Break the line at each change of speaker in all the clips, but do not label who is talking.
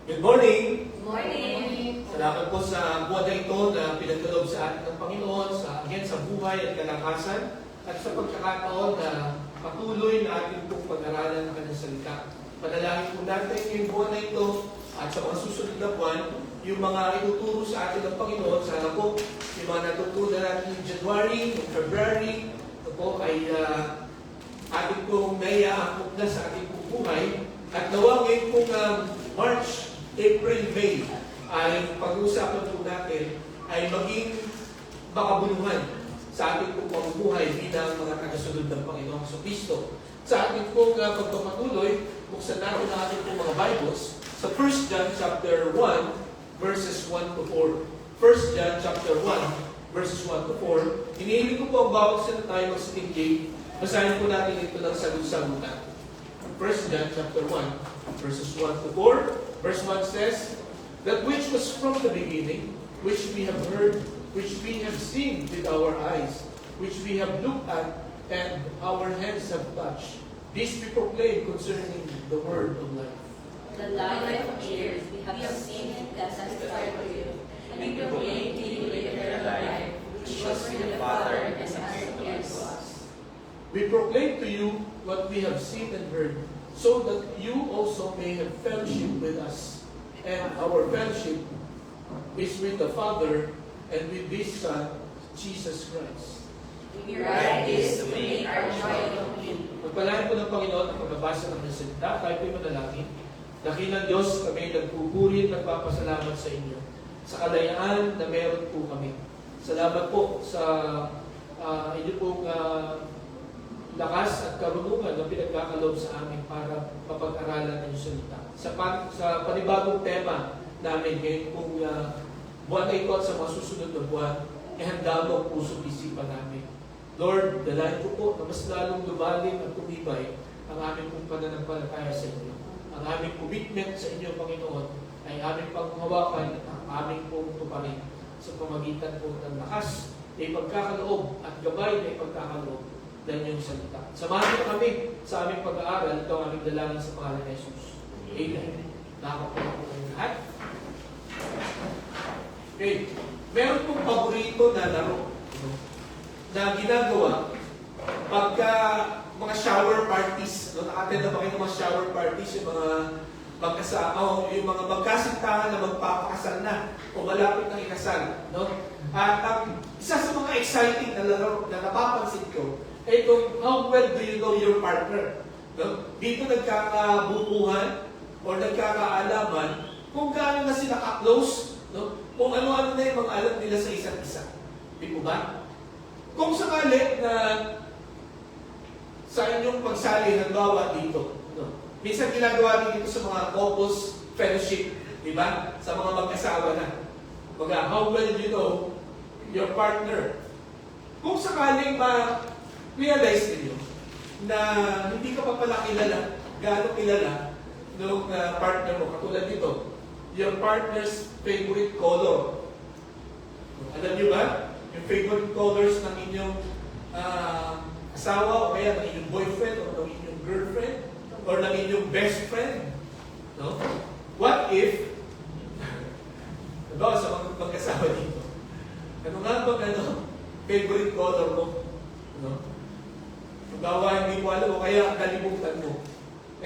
Good morning!
Morning!
Salamat po sa buwan na ito na pinagkaloob sa atin ng Panginoon, sa buhay at kalakasan, at sa pagkakataon na patuloy na ating pong pag-aralan ng kanyang salita. Panalangin po natin yung buwan na ito at sa mga susunod na buwan, yung mga ituturo sa atin ng Panginoon. Sana po, yung mga natutunan natin yung January, yung February, ito po ay ating pong naiaakot na sa ating pong buhay. At nawa ngayon pong March, April, May, ay pag-uusapan po natin ay maging makabuluhan sa ating pong pamumuhay bilang mga tagasunod ng Panginoong Kristo. Sa ating pong pagpapatuloy, buksan natin ang ating pong mga Bibles sa 1 John chapter 1, verses 1 to 4. 1 John chapter 1, verses 1 to 4. Hinihiling ko po ang bawat salita ng King James. Basahin po natin ito ng sagot-sagutan. 1 John chapter 1, verses 1 to 4. Verse 1 says, "That which was from the beginning, which we have heard, which we have seen with our eyes, which we have looked at, and our hands have touched, this we proclaim concerning the word of life."
The light of years we have seen and testified to you, and we proclaim to you the eternal life, which was with the Father and has appeared to us.
We proclaim to you what we have seen and heard, so that you also may have fellowship with us. And our fellowship is with the Father and with His Son, Jesus Christ.
We write this to make our joy complete.
Pagpalain po ng Panginoon ang pagbabasa ng salita, tayo po'y manalangin. Dakilang Diyos, kami nagpupuri at nagpapasalamat sa inyo sa kalayaan na meron po kami. Salamat po sa inyo pong lakas at karunungan na pinagkakaloob sa amin para mapag-aralan ng salita. Sa panibagong tema namin ngayon kung buwan na ito at sa mga susunod na buwan, handa mo ang puso't isipan namin. Lord, dalahin ko po na mas lalong lumalim at tumibay ang aming pong pananampalataya sa inyo. Ang aming commitment sa inyo, Panginoon, ay aming panghawakan at ang aming pong tuparin sa pamagitan po ng lakas na ipagkakaloob at gabay na ipagkakaloob ng iyong salita. Samahan mo kami sa aming pag-aaral. Ito ang aming dalangin sa pangalan ni Jesus. Amen. Nakakapala po kayo lahat. Okay. Meron pong paborito na laro na ginagawa pagka mga shower parties. No? Nakatin na ba kayo ng mga shower parties? Yung mga yung mga magkasintahan na magpapakasal na o malapit ng ikasal. No? At ang isa sa mga exciting na laro na napapansin ko ay kung how well do you know your partner. No? Dito nagkakabubuhan o nagkakaalaman kung gaano na sila ka-close, no? Kung ano-ano na yung mga alam nila sa isa't isa. Di po ba? Kung sakali na sa inyong pagsali, halimbawa dito, no? Minsan ginagawa din dito sa mga couples fellowship, di ba? Sa mga mag-asawa na. How well do you know your partner? Kung sakaling realize niyo na hindi ka pa pala kilala, gaano kilala ng partner mo. Katulad dito, your partner's favorite color. Alam niyo ba? Yung favorite colors ng inyong asawa o kaya ng inyong boyfriend o ng inyong girlfriend or ng inyong best friend. No? What if, sa mga mag-asawa dito, ano nga ba favorite color mo? No? Gawa hindi mo alam o kaya kalimutan mo.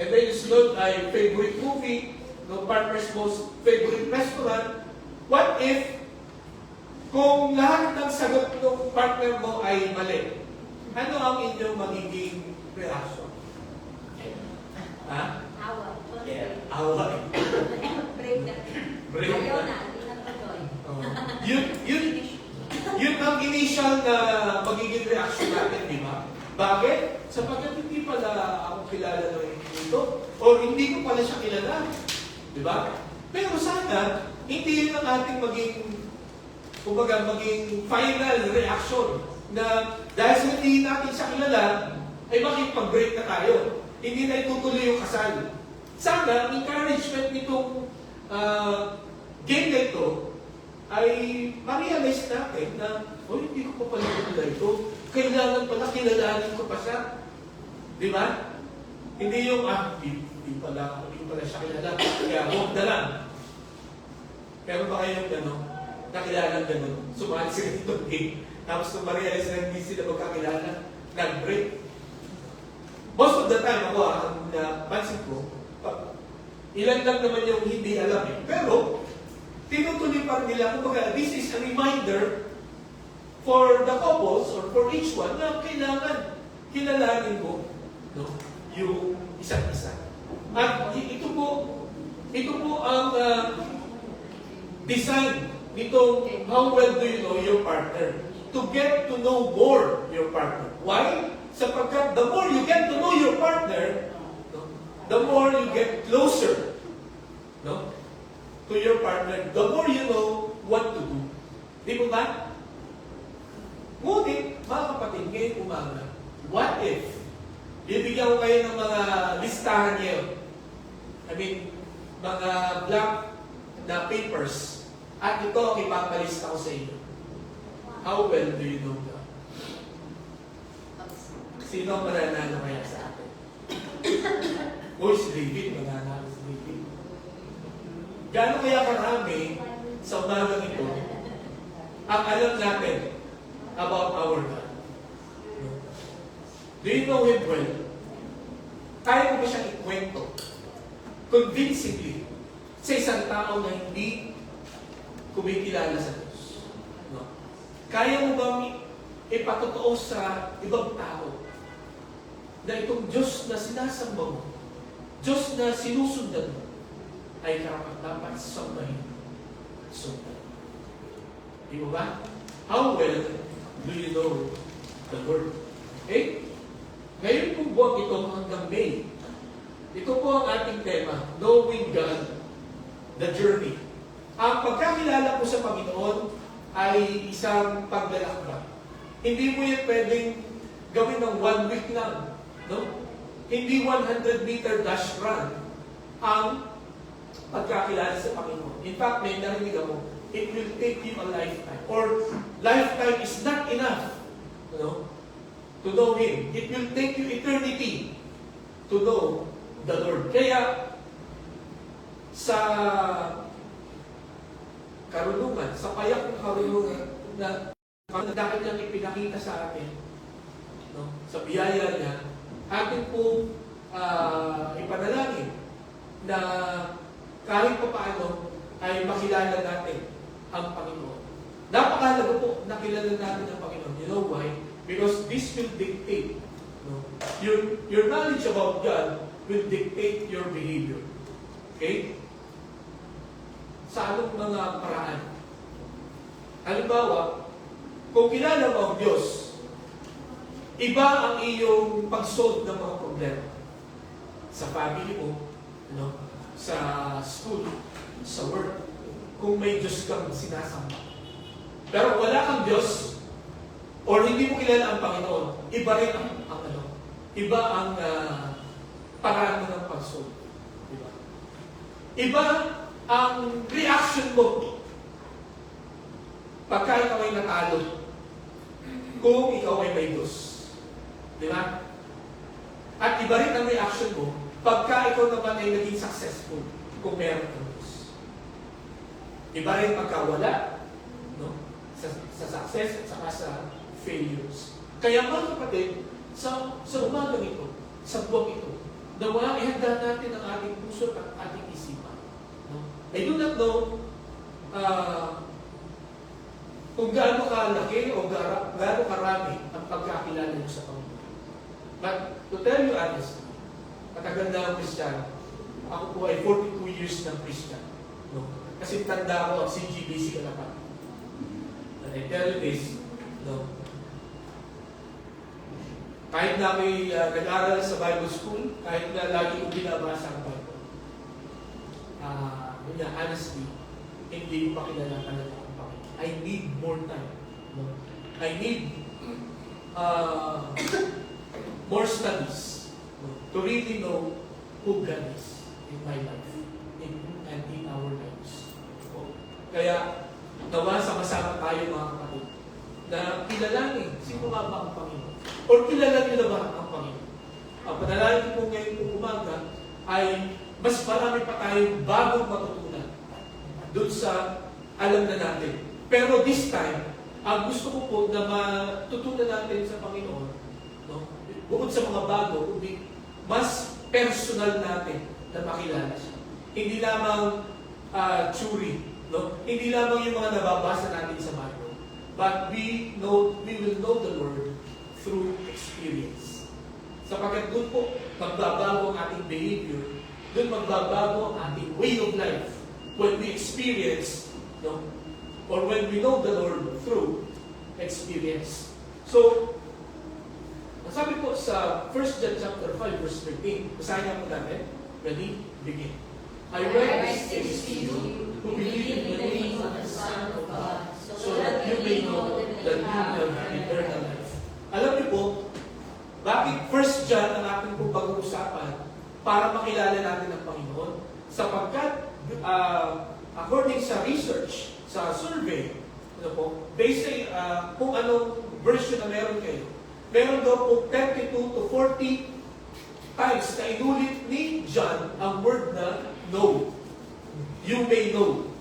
And then sunod ay favorite movie, no, partner's most favorite restaurant. What if kung lahat ng sagot ng partner mo ay mali? Ano ang inyong magiging reaction? Ha?
Awa.
Yeah. Awa.
Break na.
Break
Ayaw
na.
na. Hindi na tuloy.
Yun ang initial na magiging reaction natin, di ba? Bakit? Sapagkat hindi pala ako kilala nito o hindi ko pala siya kilala. Di ba? Pero sana, hindi yun ang ating maging final reaction na dahil sa hindi natin siya kilala, ay makipag-break na tayo. Hindi na itutuloy yung kasal. Sana, encouragement nitong game na ito ay ma-realize natin na hindi ko pa pala kilala ito. Kailangan pala kilalanin ko pa siya. Di ba? Hindi yung, hindi pala siya kilala. Kaya huwag na lang. Meron ba kayong nakilala gano'n? Sumali sila dito game. Tapos nung ma-realize na hindi sila magkakilala, nag-break. Most of the time ako, ang napansin ko, ilan lang naman yung hindi alam eh. Pero, tinutuloy pa rin nila, kumbaga, this is a reminder for the couples or for each one na kailangan kilalanin mo yung isa't isa. At ito po ang design nitong how well do you know your partner? To get to know more your partner. Why? Sapagkat the more you get to know your partner, the more you get closer to your partner, the more you know what to do. Di ba ba? Ngunit, mga kapatid, ngayong umaga, what if bibigyan ko kayo ng mga listahan ngayon? I mean, mga blank na papers. At ito ang ipapalista ko sa inyo. How well do you know God? Sino ang mananalo kaya sa atin? O si David, mananalo si David. Gaano kaya karami sa umagang ito ang alam natin about our God? Do you know Him well? Kaya mo ba siyang ikwento convincingly sa isang tao na hindi kumikilala sa Diyos? No? Kaya mo ba ipatotoo sa ibang tao na itong Diyos na sinasamba mo, Diyos na sinusundan mo, ay karapat-dapat sambahin, sundan? Di mo ba? How well do you know the Lord? Okay? Ngayon pong buwan ito hanggang May, ito po ang ating tema, Knowing God, the Journey. Ang pagkakilala po sa Panginoon ay isang paglalakbay. Hindi mo yan pwedeng gawin ng 1 week lang. No? Hindi 100-meter dash run ang pagkakilala sa Panginoon. In fact, may narinig ako, it will take you a lifetime. Or lifetime is not enough to know Him. It will take you eternity to know the Lord. Kaya, sa karunungan, sa payak ng karunungan na dahil niyang ipinakita sa atin, sa biyaya niya, atin po ipanalangin na kahit pa paano ay makilala natin ang Panginoon. Napakahalaga po nakilala natin ang Panginoon. You know why? Because this will dictate. Your knowledge about God will dictate your behavior. Okay? Sa anong mga paraan? Halimbawa, kung kilala mo ang Diyos, iba ang iyong pag-solve ng mga problema. Sa family mo, sa school, sa work, kung may Diyos kang sinasamba. Pero wala kang Diyos, or hindi mo kilala ang Panginoon, iba rin iba ang paraan mo ng pag-solve. Diba? Iba ang reaction mo pagka ikaw ay natalo kung ikaw ay may Diyos. Di ba? At iba rin ang reaction mo pagka ikaw naman ay naging successful kung meron kang Diyos. Iba rin pagka wala sa success at saka sa failures. Kaya mga kapatid, sa umagang ito, sa buwang ito, nawa ihanda natin ang ating puso at ating isipan. I do not know kung gaano kalaki o gaano karami ang pagkakilala mo sa Panginoon. But to tell you honestly, matagal na akong Kristiyano. Ako po ay 42 years ng Kristiyano. Kasi tanda ko ang CGBC Kalapan. And I tell you this, kahit na ako'y nag-aaral sa Bible School, kahit na lagi kong binabasa ang Bible, honestly, hindi ko pa kilala talaga ang Panginoon. I need more time. I need more studies to really know who God is in my life and in our lives. Kaya, nawa sama-sama tayo mga kapatid na kilalanin sino nga ba ang Panginoon. Or kilala nyo na ba ang Panginoon? Ang panalangin po ngayon kung umaga ay mas marami pa tayong bagong matutunan doon sa alam na natin. Pero this time, ang gusto ko po na matutunan natin sa Panginoon, no? Bukod sa mga bago, kundi mas personal natin na makilala siya. Hindi lamang theory, no? Hindi lamang yung mga nababasa natin sa Bible. But we will know the Lord through experience. Sapagkat doon po, magbabago ang ating behavior, doon magbabago ang ating way of life when we experience, no? Or when we know the Lord through experience. So, ang sabi po sa 1 John chapter 5 verse 13, basahin nga po natin. Ready? Begin. I write these things to you who believe in the name of the Son of God, so that you may know that you have eternal life. Alam niyo po, bakit 1 John ang ating pong pag-uusapan para makilala natin ang Panginoon? Sapagkat, according sa research, sa survey, ano po, based sa kung anong version na meron kayo, meron daw po 32 to 40 times na inulit ni John ang word na know. You may know.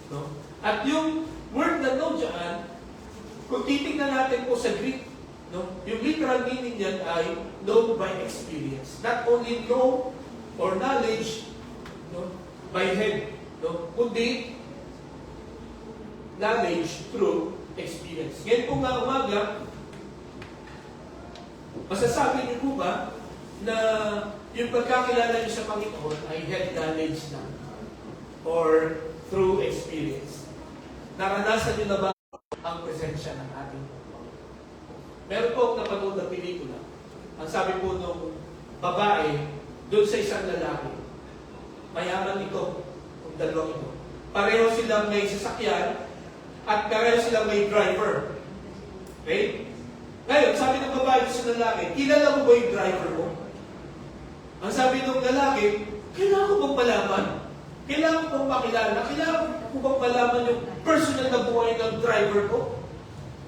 No? At yung word na know dyan, kung titignan natin po sa Greek, no, yung literal meaning niyan ay know by experience. Not only know or knowledge, no, by head, no, kundi knowledge through experience. Ngayon po nga umaga, masasabi niyo po ba na yung pagkakilala niyo sa Panginoon ay head knowledge na or through experience? Naranasan niyo na ba ang presensya ng ating Panginoon? Meron po akong napanood na pelikula. Ang sabi po nung babae doon sa isang lalaki, mayaman ito, yung dalawang ito. Pareho silang may sasakyan at pareho silang may driver. Okay? Ngayon, sabi ng babae sa lalaki, kilala mo ba yung driver mo? Ang sabi ng lalaki, kailangan ko bang malaman? Kailangan ko bang makilala? Kailangan ko bang malaman yung personal na buhay ng driver ko?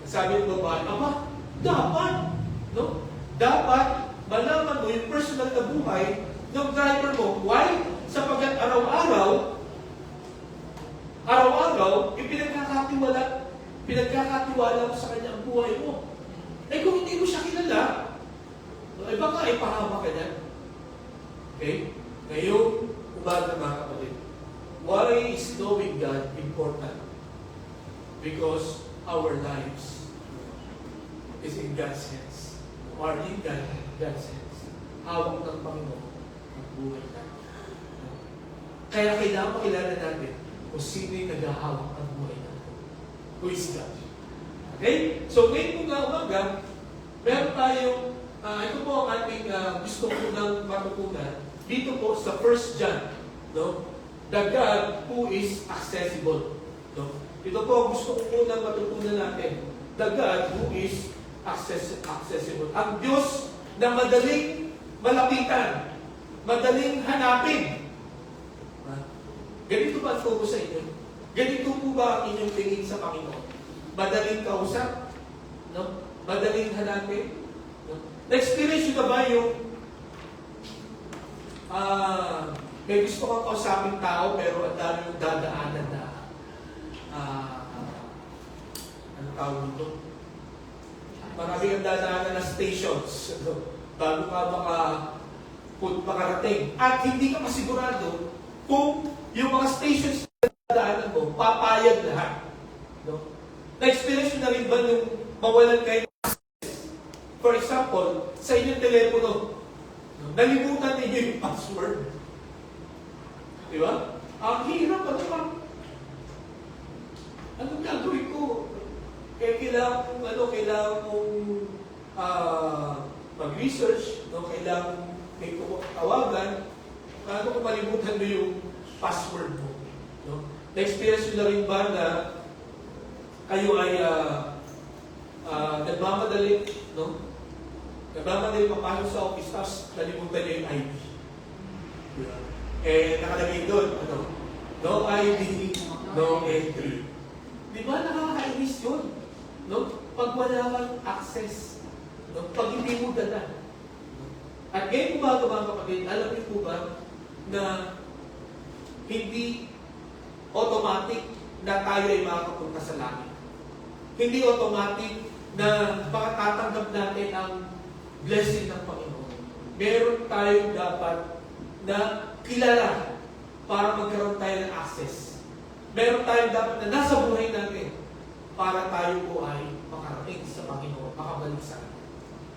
Ang sabi ng babae, ama, dapat. No? Dapat malaman mo yung personal na buhay ng driver mo. Why? Sapagkat araw-araw, pinagkakatiwala mo sa kanya ang buhay mo. Eh kung hindi mo siya kilala, eh baka ipahama ka niya. Okay? Ngayon, umaga mga kapatid, why is knowing God important? Because our lives is in God's hands. Or in God's hands. Hawak ng Panginoon ang buhay natin. Kaya kailangan makilala natin kung sino yung naghahawak ng buhay natin. Who is God? Okay? So, ngayon po nga umaga, meron tayong, ito po ang ating gusto ko nang matutunan dito po sa 1 John. No? The God who is accessible. No? Ito po ang gusto ko nang matutunan natin. The God who is accessible. Ang Diyos na madaling malapitan, madaling hanapin. Ganito ba ang turo sa inyo? Ganito po ba ang inyong tingin sa Panginoon? Madaling kausap? No? Madaling hanapin? No? Na-experience nyo na ba yung may gusto kang kausapin tao pero ang dami yung dadaanan na ano tawag nito? Marami ang dadaanan na stations bago ka makarating. At hindi ka masigurado kung yung mga stations na dadaanan mo, papayag lahat. No? Na-experience nyo na rin ba yung mawalan kayo ng access? For example, sa inyong telepono, nalimutan ninyo yung password. Di ba? Ang hirap, anong gagawin ko? Kaya kailangan kong mag-research, no? Kailangan may tawagan, paano kung malimutan mo yung password mo? No? Na-experience nyo na rin ba na kayo ay nagmamadali, no? Nagmamadali papasok sa office, tapos nalimutan nyo yung ID. Nakalagay doon, no ID, no entry. Di ba nakakainis yun? No? Pag wala kang access, no? Pag hindi mo dala. At ngayon po ba, mga kapatid, alam niyo po ba na hindi automatic na tayo ay makakapunta sa langit. Hindi automatic na makatatanggap natin ang blessing ng Panginoon. Meron tayong dapat na kilala para magkaroon tayo ng access. Meron tayong dapat na nasa buhay natin para tayo po ay makarating sa Panginoon, makabalik sa Kanya.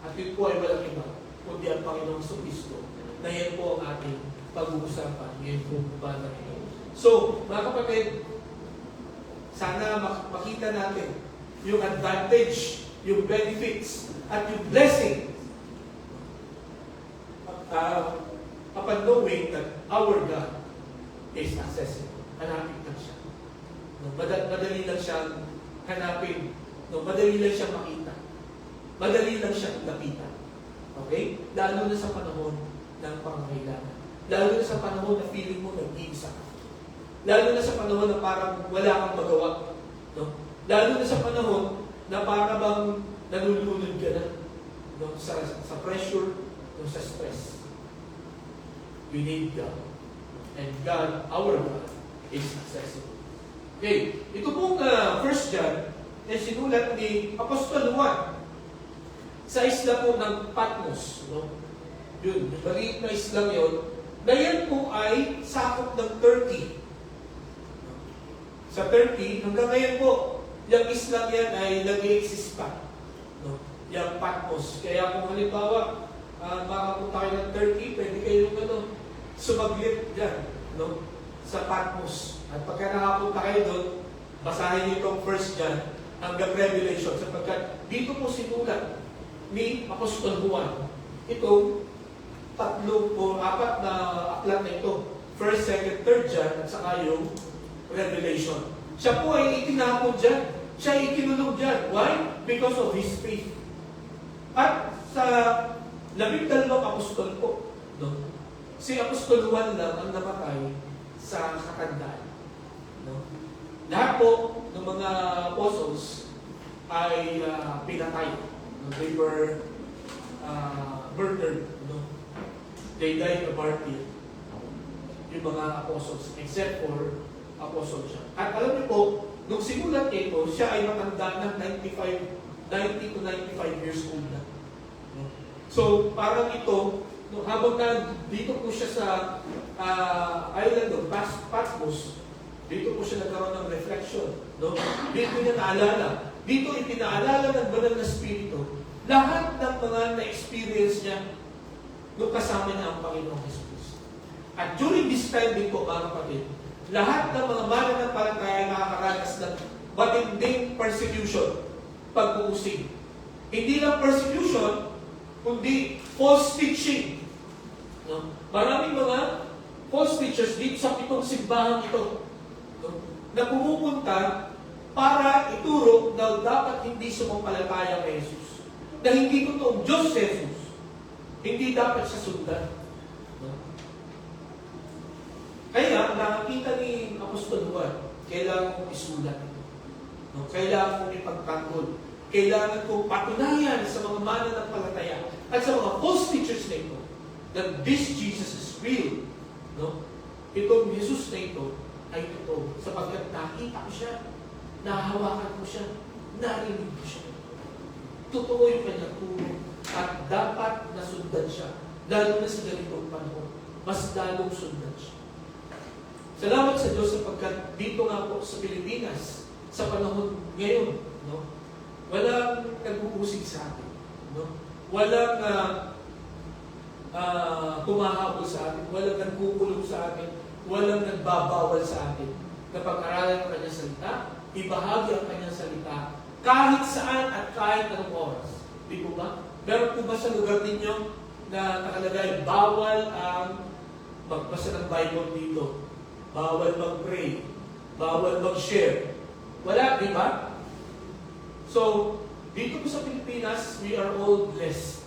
At yun po ay walang iba, kundi ang Panginoong Kristo, na yan po ang ating pag-uusapan. Yan po ba na ito. So, mga kapatid, sana makita natin yung advantage, yung benefits, at yung blessing upon knowing that our God is accessible. Hanapin lang siya. Madali lang siyang hanapin. Madali lang siyang makita. Madali lang siyang lapitan. Okay? Lalo na sa panahon ng pangangailangan. Lalo na sa panahon na feeling mo nag-iisa ka. Lalo na sa panahon na parang wala kang magawa. No? Lalo na sa panahon na parang bang nalulunod ka na. No? Sa pressure, no? Sa stress. We need God. And God, our God, is accessible. Okay, ito pong 1 John ay sinulat ni Apostol Juan sa isla po ng Patmos. No? Yun, yung maliit na islang yun, na yan po ay sakop ng Turkey. Sa Turkey, hanggang ngayon po, yung islang yan ay nag-i-exist pa. No? Yung Patmos. Kaya kung halimbawa, makapunta kayo ng Turkey, pwede kayong sumaglit dyan, no? Sa Patmos. At pagka nakapunta kayo doon, basahin niyo itong 1 John hanggang Revelation, sapagkat dito po sinulat ni Apostol Juan itong 3 o 4 na aklat na ito. 1st, 2nd, 3rd John, at saka yung Revelation. Siya po ay itinapon dyan. Siya ay ikinulong dyan. Why? Because of his faith. At sa 12 apostol po, no? Si Apostol Juan lang ang namatay sa katandaan. No? Lahat po ng mga apostles ay pinatay. No? They were murdered. No? They died a martyr. Yung mga apostles, except for Apostle John. At alam niyo po, nung simulat niya ito, siya ay matanda ng 90 to 95 years old na. No? So, parang ito, no, habang dito po siya sa island of Patmos, dito po siya nagkaroon ng reflection. No? Dito niya naalala. Dito ipinaalala ng banal na spirito lahat ng mga na-experience niya nung kasama niya ang Panginoong Jesus. At during this time din po, mga kapatid, lahat ng mga mananampalataya nakakaranas ng matinding persecution, pag-uusig. Hindi lang persecution, kundi false teaching. No? Maraming mga false teachers dito sa 7 simbahan ito, no? Na pumupunta para ituro na dapat hindi sumampalataya kay Jesus. Na hindi totoong Diyos si Jesus. Hindi dapat siya sundan. No? Kaya, nakakita ni Apostol Juan, kailangan kong isulat ito. No? Kailangan kong ipagtanggol. Kailangan kong patunayan sa mga mananampalataya at sa mga false teachers na ito that this Jesus is real. No? Itong Jesus na ito ay totoo sapagkat nakita ko siya, nahawakan ko siya, narinig ko siya. Totoo yung kanyang turo at dapat nasundan siya. Lalo na sa ganitong panahon, mas lalong sundan siya. Salamat sa Diyos sapagkat dito nga po sa Pilipinas, sa panahon ngayon, no? Walang nag-uusig sa atin. No? Walang kumahabol sa atin. Walang nagkukulong sa atin. Walang nagbabawal sa atin. Na pag-aralan ang kanyang salita, ibahagi ang kanyang salita kahit saan at kahit anong oras. Di po ba? Meron po ba sa lugar ninyo na nakalagay, bawal ang magbasa ng Bible dito? Bawal mag-pray? Bawal mag-share? Wala, di ba? So, dito po sa Pilipinas, we are all blessed.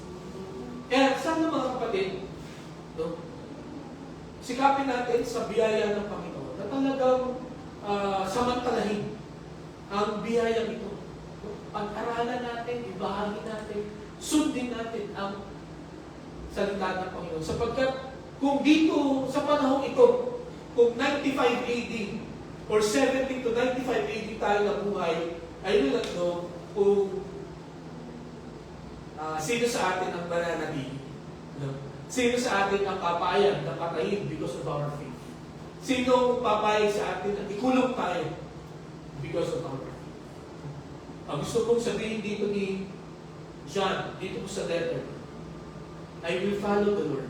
Kaya sana mga kapatid, no, sikapin natin sa biyaya ng Panginoon na talagang samantalahin ang biyaya ito. Pag-aralan natin, ibahagi natin, sundin natin ang salita ng Panginoon. Sapagkat kung dito, sa panahon ito, kung 95 AD, or 70 to 95, 80 tayo na buhay, I do not know kung sino sa atin ang mananatili. No? Sino sa atin ang papayag na patayin because of our faith? Sino papayag sa atin na ikulong tayo because of our faith? Ang gusto kong sabihin dito ni John, dito po sa letter, I will follow the Lord.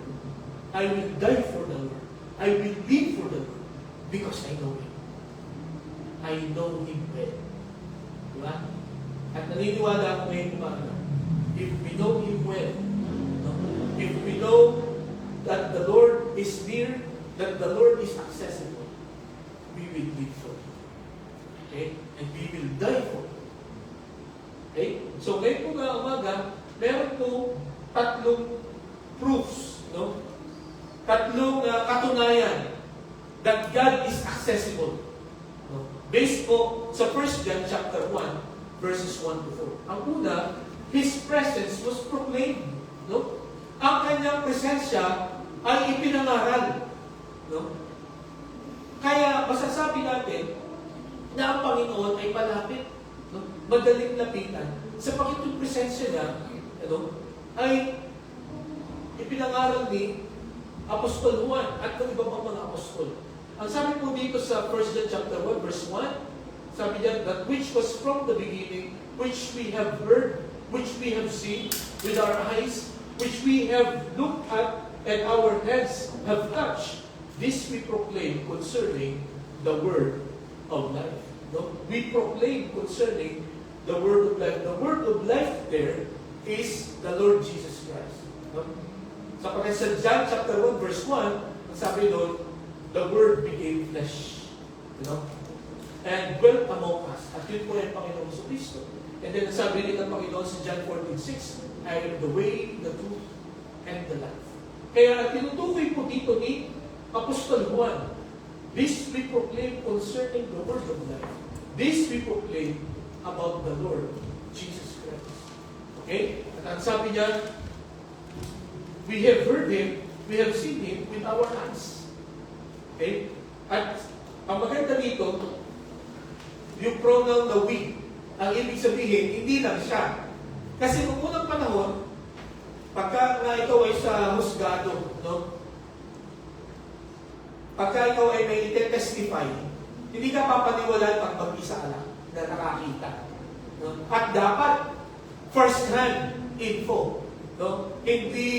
I will die for the Lord. I will live for the Lord because I know Him. I know Him well. Diba? At naniniwala ako ngayon umaga, if we know Him well, no? If we know that the Lord is near, that the Lord is accessible, we will live for Him. Okay? And we will die for Him. Okay? So ngayon po nga umaga, meron po tatlong proofs, no? Tatlong katunayan that God is accessible. No? Based po sa 1 John chapter 1, verses 1 to 4. Ang una, His presence was proclaimed. No? Ang kanyang presensya ay ipinangaral. No? Kaya masasabi natin na ang Panginoon ay malapit. No? Madaling lapitan. Sapagkat yung presensya niya ay ipinangaral ni Apostol Juan at ng iba pang mga apostol. Ang sabi po dito sa 1 John chapter 1, verse 1, sabi niya, that which was from the beginning, which we have heard, which we have seen with our eyes, which we have looked at, and our hands have touched. This we proclaim concerning the word of life. No? We proclaim concerning the word of life. The word of life there is the Lord Jesus Christ. No? Sapagkat sa John chapter 1, verse 1, ang sabi doon, the Word became flesh. You know? And dwelt among us. At yun po yung Panginoon Kristo. And then sabi rin ng Panginoon sa John 14:6, I am the way, the truth, and the life. Kaya tinutukoy po dito ni Apostol Juan, this we proclaim concerning the word of life. This we proclaim about the Lord Jesus Christ. Okay? At ang sabi niya, we have heard Him, we have seen Him with our eyes. Okay? At ang maganda dito, yung pronoun na we, ang ibig sabihin, hindi lang siya. Kasi noong unang panahon, pagka na ikaw ay sa husgado, no? Pagka ikaw ay may testify, hindi ka papaniwalaan pag mag-isa lang na nakakita. No? At dapat, first-hand info. No? Hindi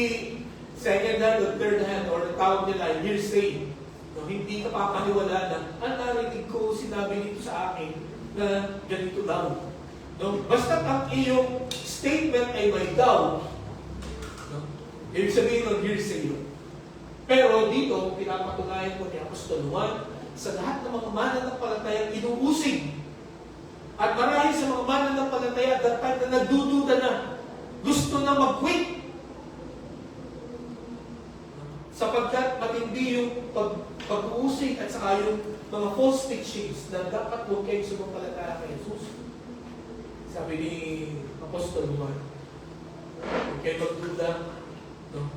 second-hand or third-hand or tawag nila hearsay. No? Hindi ka papaniwalaan na, narinig ko, sinabi nito sa akin na ganito daw. No? Basta ang iyong statement ay may daw, no? Ibig sabihin ng hearsay yun. Pero dito, pinapatunayan ko ni Apostol Juan, sa lahat ng mga mananampalataya inuusig. At marahil sa mga mananampalataya, that time na nagdududa na, gusto na mag-quit. Sapagkat matindi yung pag-uusig at saka yung mga false teachings na dapat huwag kayong sumampalataya kay Jesus. Sabi ni Apostol Juan, huwag kayong magduda,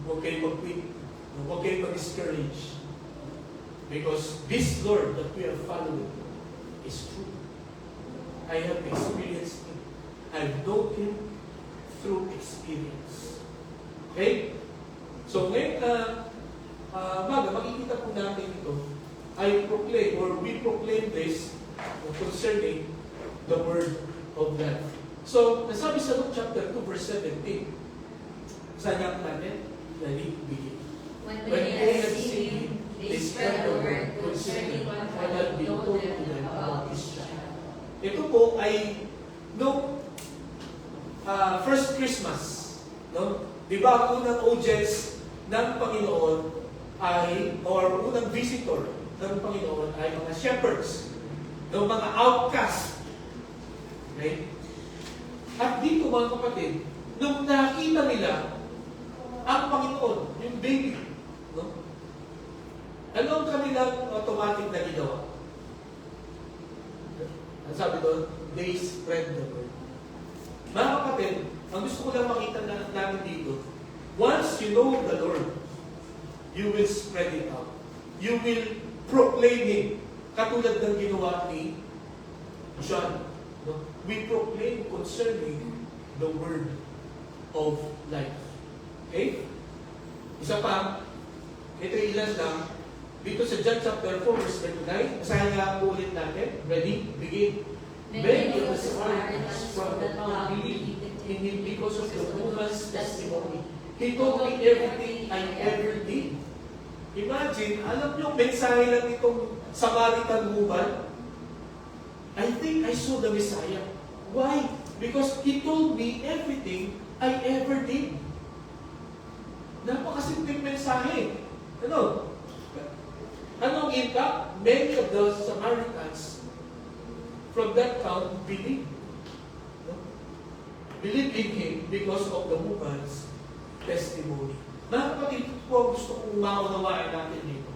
huwag kayong mag-quit, huwag kayong mag-discourage. Because this Lord that we are following is true. I have experienced Him. I've known Him through experience. Okay? So ngayon makikita po natin ito. I proclaim or we proclaim this concerning the word of God. So, nasabi sa Luke chapter 2 verse 17, saan niya natin? Dali, begin.
When they had seen Him, they spread the word concerning what had been told them about His child.
Ito po ay no first Christmas, no? Di ba unang audience ng Panginoon ay or unang visitor ng Panginoon ay mga shepherds, ng mga outcast. Okay? At dito mga kapatid, nung nakita nila ang Panginoon, yung baby, no? Ano ang kanilang automatic na ginawa? Ang sabi doon, they spread the word. Mga kapatid, ang gusto ko lang makita namin dito, once you know the Lord, you will spread it out. You will proclaim Him. Katulad ng ginawa ni John. No? We proclaim concerning the word of life. Okay? Isa pa, ito ilan lang. Dito sa John chapter 4, verse 39, basahin nga po ulit natin. Ready? Begin. Many of the Samaritans from the town believed in him because of the woman's testimony. He told me everything I ever did. Imagine, alam niyo, mensahe lang itong Samaritan woman. I think I saw the Messiah. Why? Because he told me everything I ever did. Napakasimpleng mensahe. Ano? Anong impact? Many of the Samaritans from that town believed. No? Believed in him because of the woman's testimony. Mga kapatid po, gusto kong maunawain natin dito.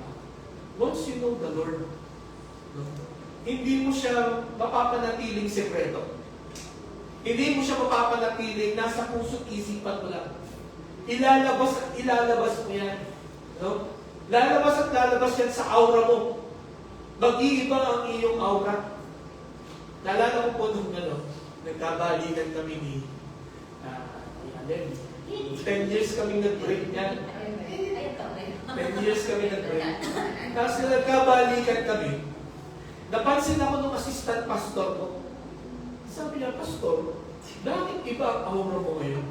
Once you know the Lord, no? Hindi mo siya mapapanatiling sekreto. Hindi mo siya mapapanatiling nasa puso't isipan mo lang. Ilalabas at ilalabas mo yan. No? Lalabas at lalabas yan sa aura mo. Mag-iiba ang iyong aura. Naalala ko po nung nagkabalikan kami ni Allen. 10 years kami nag-break niyan. 10 years kami nag-break. Tapos na nagkabalikan kami, napansin ako ng assistant pastor ko. Sabi niya, Pastor, bakit iba ang aura mo ngayon?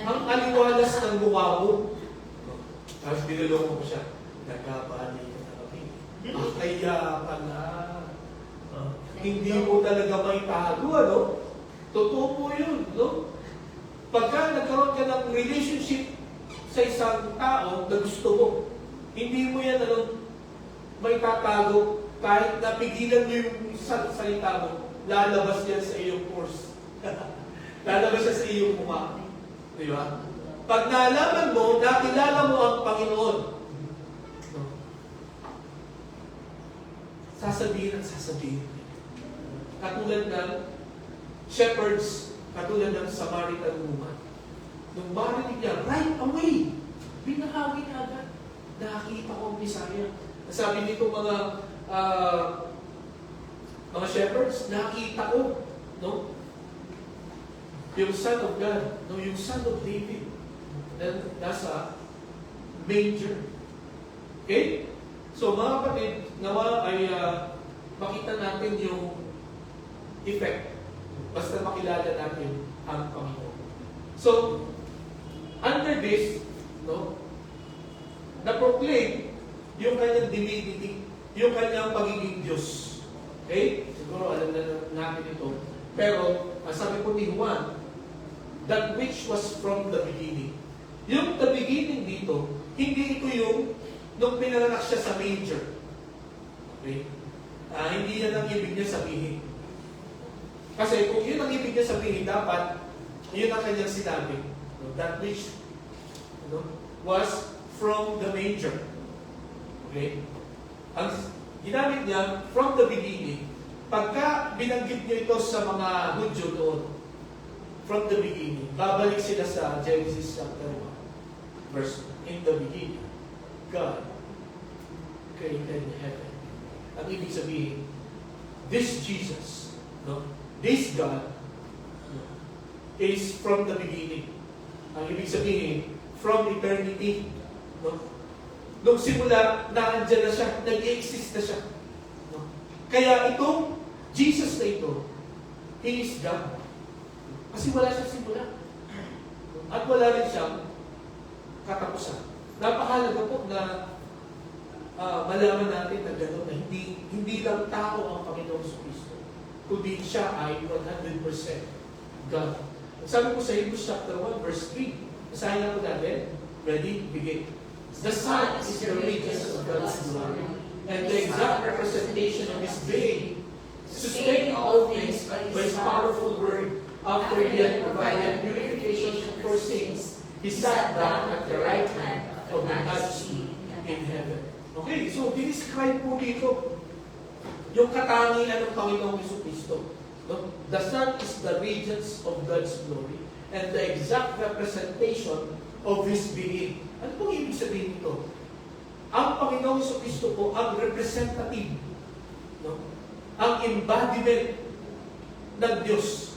Ang aliwalas ng mukha mo. Tapos binulong ko siya. Nagkabalikan na kami. Kaya pala. Hindi mo talaga may tago, ano? Totoo po yun, no? Pagka nagkaroon ka ng relationship sa isang tao na gusto mo, hindi mo yan, may tatago. Kahit napigilan mo yung salita mo, lalabas yan sa iyong course. Lalabas yan sa iyong mukha. Di ba? Pag nalaman mo, nakilala mo ang Panginoon, no? Sasabihin at sasabihin. Katulad ng shepherds, katulad ng Samaritan woman. Nung marinig niya, right away, binahawi na agad. Nakakita ko ang Messiah. Sabi nito mga shepherds, nakita ko, no? Yung Son of God, no? Yung Son of David, na nasa manger. Okay? So mga kapatid, nawa ay makita natin yung effect. Basta makilala natin ang Panginoon. So, under this, no, na-proclaim yung kanyang divinity, yung kanyang pagiging Diyos. Okay? Siguro alam na natin ito. Pero, sabi po ni Juan, that which was from the beginning. Yung the beginning dito, hindi ito yung nung pinanganak siya sa manger. Okay? Hindi yan ang ibig niya sabihin. Kasi kung yun ang ibig niya sabihin, dapat yun ang kanyang sinabi. That which was from the manger. Okay? Ang ginamit niya from the beginning. Pagka binanggit niyo ito sa mga Hudyo noon, from the beginning, babalik sila sa Genesis chapter 1, verse 1. In the beginning, God created heaven. Ang ibig sabihin, this Jesus, this God, is from the beginning. Ang ibig sabihin, from eternity. Nung simula, naandyan na siya, nag-exist na siya. Kaya itong Jesus na ito, He is God. Kasi wala siyang simula. At wala rin siyang katapusan. Napakahalaga po na malaman natin na gano'n na hindi lang tao ang Panginoon sa Kristo, kundi siya ay 100% God. Sabi ko sa Hebrews chapter 1, verse 3, basahin na po natin. Ready? Begin. The Son is the radiance of God's glory and the exact representation of His being, sustaining all things by His powerful word. After He had provided purification for sins, He sat down at the right hand of the Majesty in heaven. Okay, so dinescribe po dito yung katangian ng Panginoong Jesucristo. The Son is the radiance of God's glory and the exact representation of His being. Ano pong ibig sabihin nito? Ang Panginoong Jesucristo po ang representative ang embodiment ng Diyos.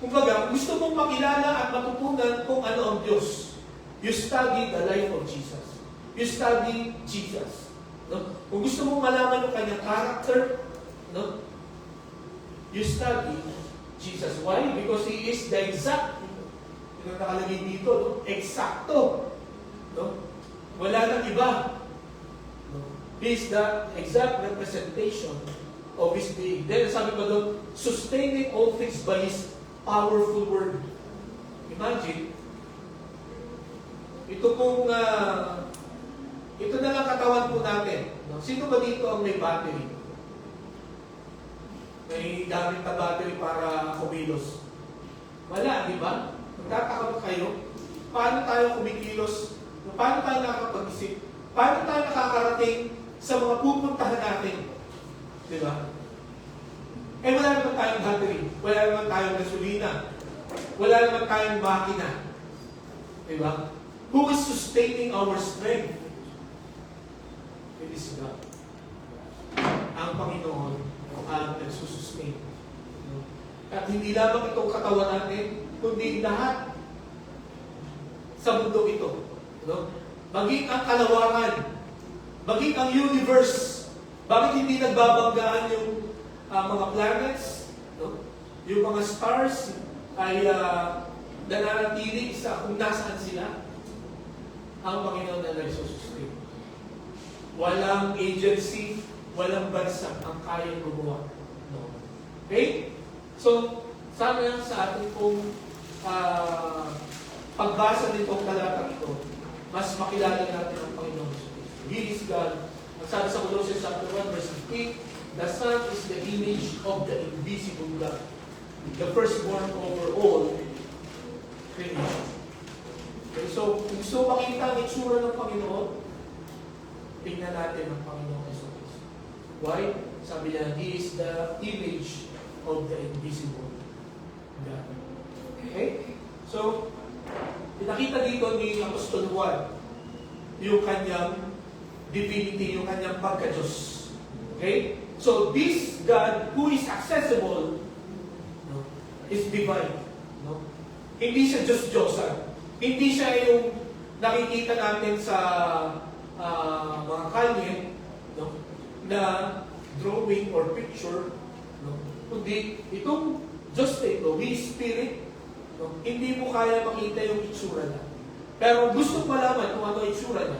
Kumbaga, kung gusto mong makilala at matutunan kung ano ang Diyos, you study the life of Jesus. You study Jesus. No? Kung gusto mong malaman yung kanyang character, no? You study Jesus. Why? Because He is the exact, yung nakalagay dito, no? Eksakto. No? Wala nang iba. No? He is the exact representation of His being. Then sabi pa doon, sustaining all things by His powerful word. Imagine, ito pong, ito na lang katawan po natin. No? Sino ba dito ang may battery? May gamit na battery para kumilos? Wala, di ba? Magtataka ba kayo? Paano tayo kumikilos? Paano tayo nakakapag-isip? Paano tayo nakakarating sa mga pupuntahan natin? Di ba? Eh wala naman tayong battery. Wala naman tayong gasolina. Wala naman tayong makina. Di ba? Who is sustaining our strength? It is God. Ang Panginoon ang nagsusustain. At hindi lamang itong katawan natin, kundi lahat sa mundo ito. No? Maging ang kalawakan, maging ang universe. Bakit hindi nagbabanggaan yung mga planets? No? Yung mga stars ay nananatili sa kung nasaan sila. Ang Panginoon na nagsusustain. Walang agency, walang bansa ang kayang gumawa. No? Okay? So, sana sa ating pong pagbasa nitong talatang ito, mas makilala natin ang Panginoon. He is God. Ang sabi sa Colossians chapter 1, verse 15, the Son is the image of the invisible God, the firstborn over all creation. Okay, so, kung gusto makita ang itsura ng Panginoon, tingnan natin ang Panginoon Jesus. Why? Sabi niya, He is the image of the invisible God. Okay? So, pinakita dito ni Apostol Juan yung kanyang divinity, yung kanyang pagka-Diyos. Okay? So, this God who is accessible, no, is divine. No? Hindi siya Diyos-Diyosan. Hindi siya yung nakikita natin sa mga kalye, no, na drawing or picture, no, kundi itong Diyos na ito, He is Spirit, no, hindi mo kaya makita yung itsura na. Pero gusto malaman kung ano itsura na,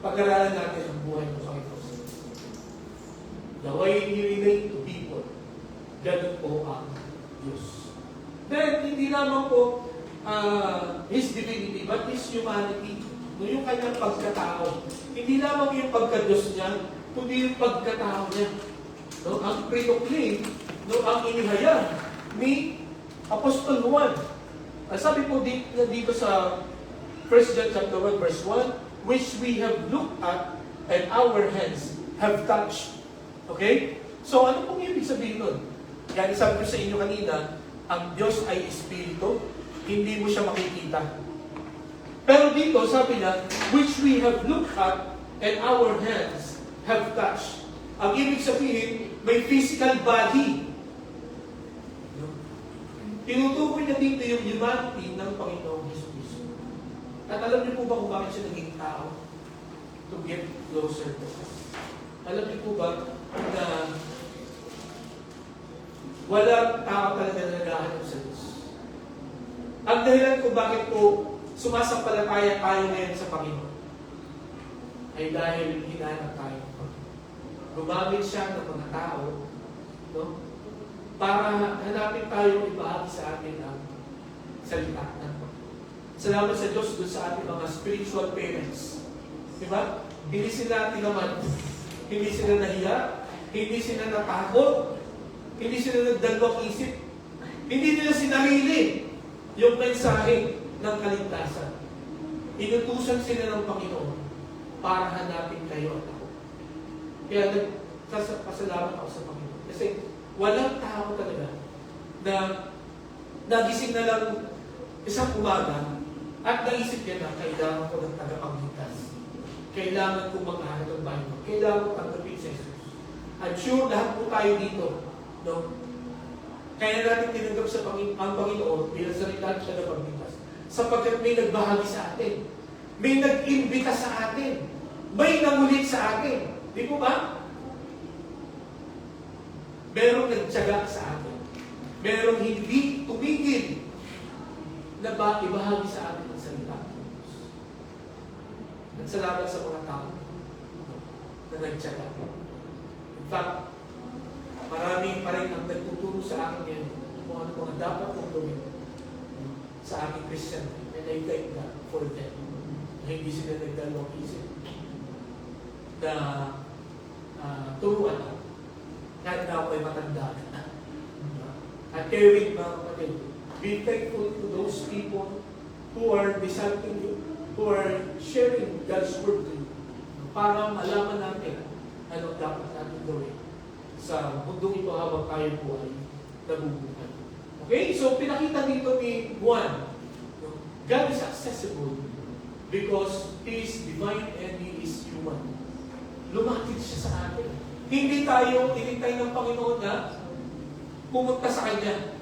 pag-aralan natin ang buhay ng Panginoon. The way He relate to people, ganun po ang Diyos. Then, hindi lamang po His divinity, but His humanity. No, yung kanyang pagkatao. Hindi lamang yung pagka-Diyos niya, kundi yung pagkatao niya. No, ang pre-proclaim, no, ang inihayag ni Apostol Juan. Sabi po dito sa 1 John chapter 1, verse 1, which we have looked at and our hands have touched. Okay? So, ano pong ibig sabihin nun? Yan, sabi ko sa inyo kanina, ang Diyos ay Espiritu, hindi mo siya makikita. Pero dito, sabi niya, which we have looked at and our hands have touched. Ang ibig sabihin, may physical body. Tinutukoy na dito yung humanity ng Panginoong Jesus. At alam niyo po ba kung bakit siya naging tao? To get closer to us. Alam niyo po ba na walang tao talaga na naghahanap sa Diyos? Ang dahilan kung bakit po sumasampalataya tayo ngayon sa Panginoon ay dahil hinanap tayo. Gumamit siya ng mga tao, no, para hanapin tayo ibahagi sa atin ang salita ng Panginoon. Salamat sa Diyos doon sa ating mga spiritual parents. Diba? Hindi sila tinaman, hindi sila nahiya, hindi sila natakot, hindi sila nagdalawang isip, hindi nila sinarili yung mensahe ng kaligtasan. Inutusan sila ng Panginoon para hanapin kayo at ako. Kaya nagpasalamat ako sa Panginoon. Kasi walang tao talaga na nagising na lang isang umaga at naisip niya na kailangan ko ng tagapagligtas. Kailangan kong mag-ahal ng Bible. Kailangan ko tanggapin si Jesus. I'm sure lahat po tayo dito, no? Kaya natin tinanggap sa ang Panginoon bilang salita at siya na pagligtas. Sapagkat may nagbahagi sa atin. May nag-imbita sa atin. May nangulit sa atin. Di po ba? Merong nagtyaga sa atin. Merong hindi tumigil na ibahagi sa atin ang salita. Nagsalamat sa mga tao na nagtyaga. In fact, marami pa rin ang nagtuturo sa akin yan kung ano mga dapat kong gawin sa aking Christian. And I thank God for them. Hindi sila nagdalawang isip na turuan ako. Kahit na ako ay matanda na. At kayo mga kapatid, be thankful to those people who are discipling you, who are sharing God's word to you, para malaman natin ano dapat natin gawin sa mundong ito habang tayo po ay nabubuhay. Okay? So, pinakita dito ni Juan, God is accessible because He is divine and He is human. Lumapit siya sa atin. Hindi tayo inintay ng Panginoon na pumunta sa Kanya.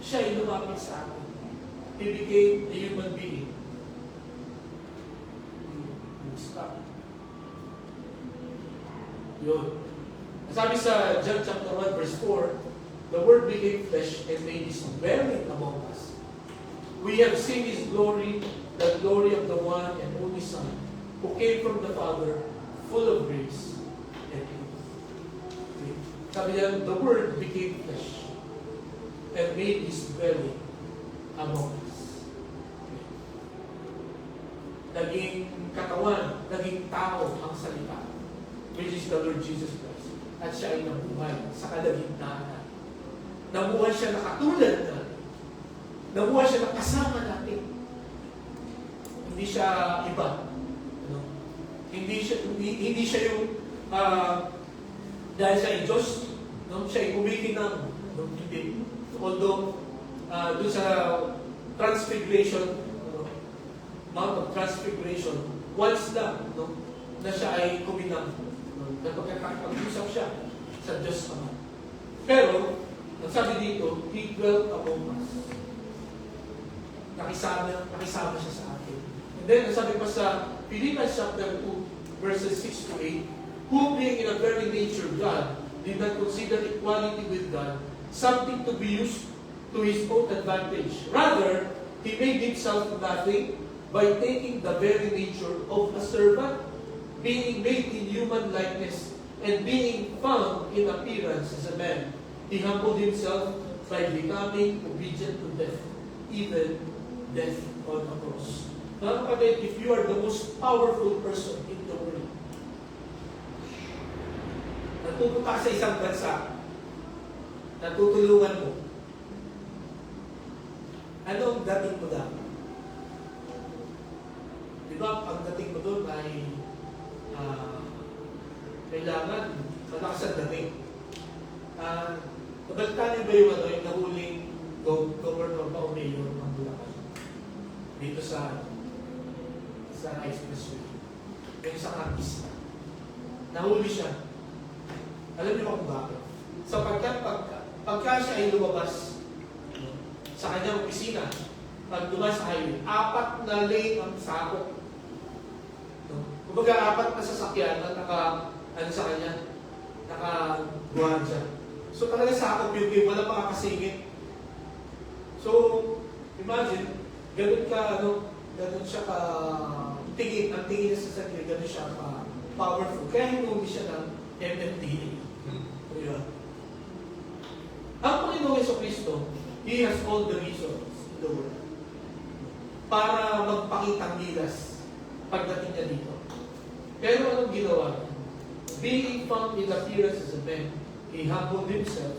Siya ay lumapit sa atin. He became a human being. Stop. Yun. Sabi sa John chapter 1 verse 4, the Word became flesh and made His dwelling among us. We have seen His glory, the glory of the one and only Son, who came from the Father, full of grace and truth. Okay. Sabi niya, the Word became flesh and made His dwelling among us. Okay. Naging katawan, naging tao ang salita, which is the Lord Jesus Christ. At siya ay nabuhay sa kalagitnaan natin. Nabuhay siya na katulad natin. Nabuhay siya na kasama natin. Hindi siya iba. Ano? Hindi siya yung dahil siya ay Diyos, no? Siya ay kumikinang. No? Hindi. Although, doon sa Transfiguration, Mount of Transfiguration, once lang, no? Na siya ay kuminang. Nagpagkakapag-usap siya sa Diyos Ama. Pero, ang sabi dito, He dwelt among us. Nakisama siya sa atin. And then, ang sabi pa sa Philippians chapter 2, verses 6 to 8, who being in a very nature God, did not consider equality with God something to be used to His own advantage. Rather, He made Himself nothing by taking the very nature of a servant, being made in human likeness, and being found in appearance as a man. He humbled Himself by becoming obedient to death, even death on the cross. Now, if you are the most powerful person in the world, natutupa sa isang bansa, natutulungan mo, ano ang dating mo dapat? Diba, ang dating mo doon ay kailangan malakas ang dating. Nabaltanin ba yung nahuling governor ba o mayor ng Bulacan? Dito sa expressway. Yung isang artista. Nahuli siya. Alam niyo kung bakit? Sapagkat pagka siya ay lumabas sa kanyang opisina, pag dumas sa highway, 4 na lane ang sakop. Kumbaga, 4 na sasakyan na sa kanya, naka-guardia. So talaga sakop yung game, wala makakasingit. So, imagine, ganun siya ka tingin, ang tingin niya sa sarili, ganun siya ka powerful. Kaya hinuli siya ng MMDA. Diba? Ang Panginoong Jesucristo, He has all the reasons in the world para magpakitang gilas pagdating niya dito. Pero anong ginawa niya? Being found in appearance as a man, He humbled Himself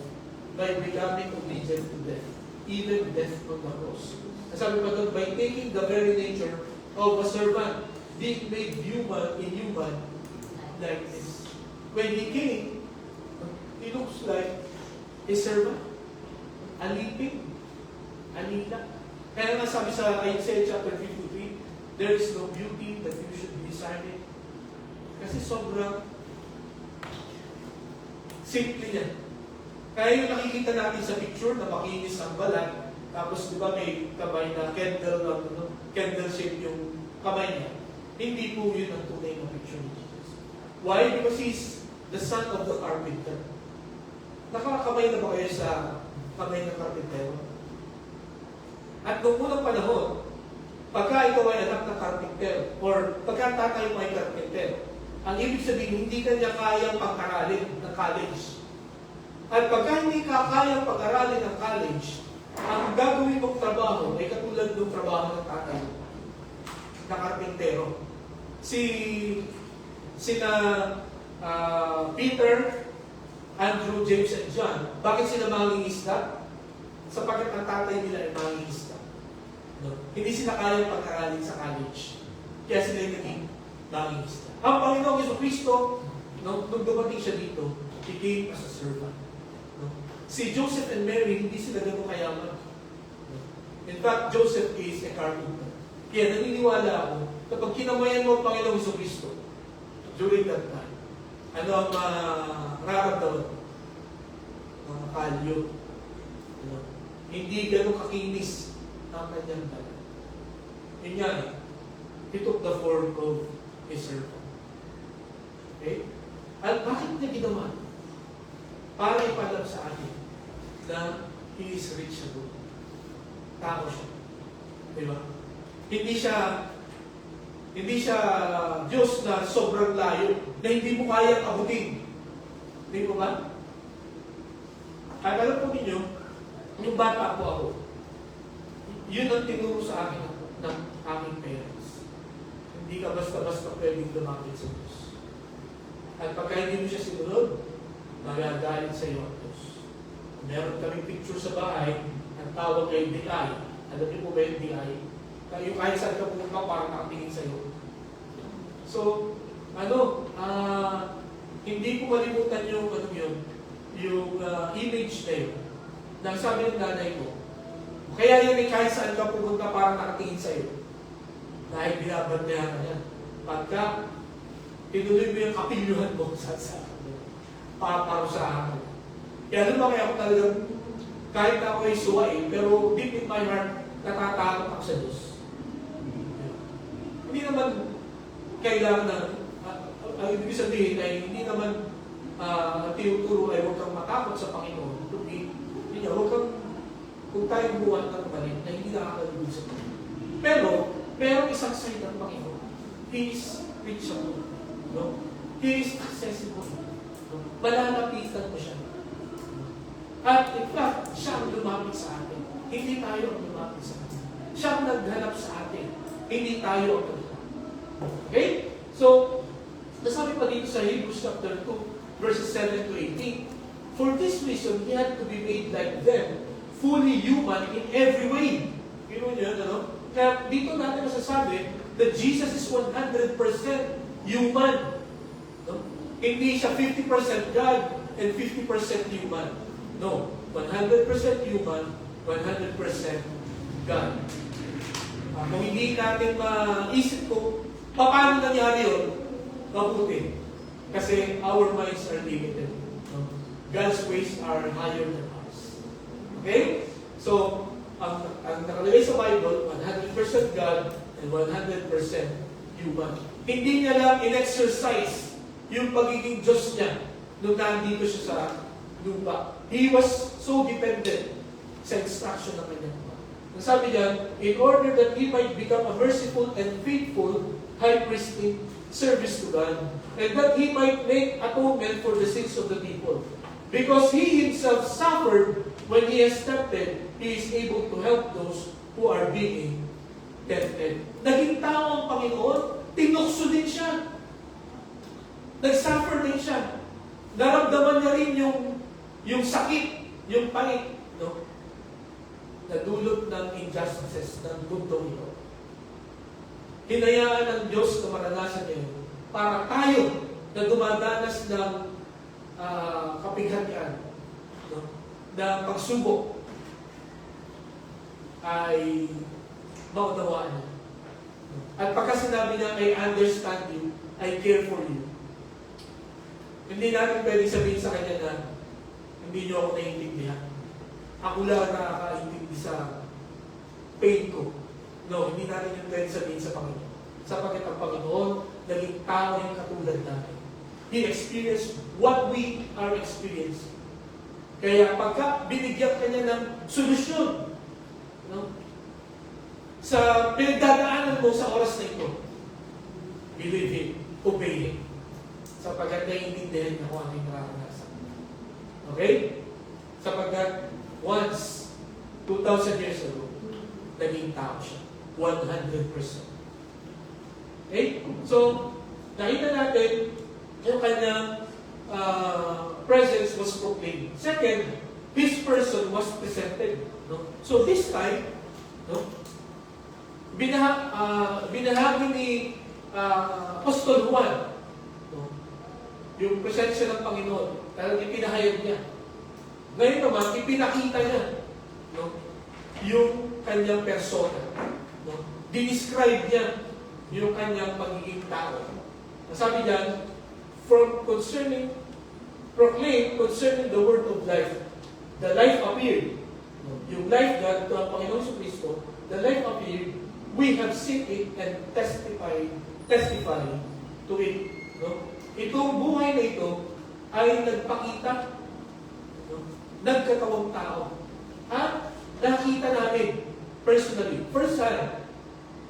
by becoming obedient to death, even death on the cross. Sabi pa doon, by taking the very nature of a servant, being made human in human likeness. When He came, He looks like a servant, alipin, alila. Kaya nga sabi sa Isaiah chapter 53, there is no beauty that you should desire it. Kasi sobrang Simple yan. Kaya yung nakikita natin sa picture na makinis ang balat, tapos di ba may kamay na candle shape yung kamay niya. Hindi po yun ang tunay na picture ni Jesus. Why? Because He's the son of the carpenter. Nakakamay na ba kayo sa kamay ng carpentero? At noong unang panahon, pagka ikaw ay anak ng carpenter, or pagka tatay mo ay carpenter, ang ibig sabihin, hindi ka niya kayang pag-aralin ng college. At pagka hindi ka kayang pag-aralin ng college, ang gagawin mong trabaho ay katulad ng trabaho ng tatay na karpintero. Sina Peter, Andrew, James, and John, bakit sila mangingisda? Sapagkat ang tatay nila ay mangingisda. No? Hindi sila kayang pag-aralin sa college. Kaya sila yung naging mangingisda. Ang Panginoong Jesucristo, nung dumating siya dito, He came as a servant. No? Si Joseph and Mary, hindi sila ganun kayaman. No? In fact, Joseph is a carpenter. Kaya naniniwala ako, kapag kinamayan mo ang Panginoong Jesucristo, during that time, ano ang nararamdaman? Mga kalyo. No? Hindi ganun kakinis ang kanyang dala. Yun yan, He took the form of a servant. Okay? At bakit niya ginawa? Para ipalam sa atin na He is reachable. Tao siya. Diba? Hindi siya Diyos na sobrang layo, na hindi mo kayang abutin. Hindi mo ba? At alam po ninyo, yung bata po ako, yun ang tinuro sa akin ng aming parents. Hindi ka basta-basta pwedeng lumapit sa Diyos. At pagka hindi mo siya sinunod, magagalit sa iyo ang Diyos. Meron kaming picture sa bahay, ang tawag ay DI. Alam niyo po ba yung DI? Yung kahit saan ka pumunta, parang nakatingin sa iyo. So, hindi ko malimutan yung image na yun. Nang sabi ng nanay ko, kaya yun ay kahit saan ka pumunta, parang nakatingin sa iyo. Dahil binabantayan ka niya. Pagka tinuloy mo yung kapilyuhan mo sa paparusahan mo. Kaya doon ba kaya ako talagang, kahit ako ay suwain, pero deep in my heart, natatakot ako sa Diyos. Hindi naman kailangan na, ang ibig sabihin ay hindi naman tinuturo ay huwag kang matakot sa Panginoon. Huwag kang, kung tayo buwan ng mali, na hindi nakakalugod sa Panginoon. Pero isang side ng Panginoon, He is reachable. No? He is accessible. No? Malalapitan mo siya. At in fact, siya ang lumapit sa atin. Hindi tayo ang lumapit sa atin. Siya ang naghanap sa atin. Hindi tayo ang naghanap. Okay? So, nasabi pa dito sa Hebrews chapter 2, verses 7 to 18, for this reason, He had to be made like them, fully human in every way. You know yun, ano? Kaya dito natin masasabi that Jesus is 100% human. No? Hindi siya 50% God and 50% human. No. 100% human, 100% God. Kung hindi natin maisip ko, paano nangyari yun? Mabuti. Kasi our minds are limited. No? God's ways are higher than ours. Okay? So, ang nakalagay sa Bible, 100% God and 100% human. Hindi niya lang in-exercise yung pagiging Diyos niya nung nandito siya sa lupa. He was so dependent sa instruction ng kanyang Ama. Ang sabi niya, in order that He might become a merciful and faithful high priest in service to God, and that He might make atonement for the sins of the people. Because He Himself suffered when He is tempted, He is able to help those who are being tempted. Naging tao ang Panginoon, tinukso din siya. Nag-suffer din siya. Naramdaman niya rin yung sakit, yung pangit, no? Na dulot ng injustices ng mundo ito. Hinayaan ng Diyos na maranasan niya yun para tayo na dumadanas ng kapighatian, no? Na pagsubok ay maunawaan niya. At pagka sinabi niya, I understand you, I care for you. Hindi natin pwede sabihin sa Kanya na hindi niyo ako naiintindihan. Ako lang nakakaintindi sa pain ko. No, hindi natin yung pwede sabihin sa Panginoon. Sapagkat ang Panginoon, naging tao yung katulad natin. He experienced what we are experiencing. Kaya pagka binigyan ka niya ng solusyon, no? Sa pinagdadaanan mo sa oras na ito, believe Him, obey Him. Sapagkat naiintindihan niya kung ano yung nararanasan. Okay? Sapagkat once, 2,000 years ago, naging tao siya. 100%. Okay? So, nakita natin yung kanyang presence was proclaimed. Second, His person was presented. No? So this time, no, binahagi ni Apostol Juan, no, yung presensya ng Panginoon, talagang ipinahayag niya. Ngayon naman, ipinakita niya, no, yung kanyang persona. No? Dinescribe niya yung kanyang pagiging tao. Sabi niya, proclaim concerning the word of life. The life appeared. Yung life God, ito ang Panginoon Kristo, the life appeared, we have seen it and testify to it. No? Itong buhay na ito ay nagpakita, no, nagkatawang tao. At nakita namin, personally, first hand,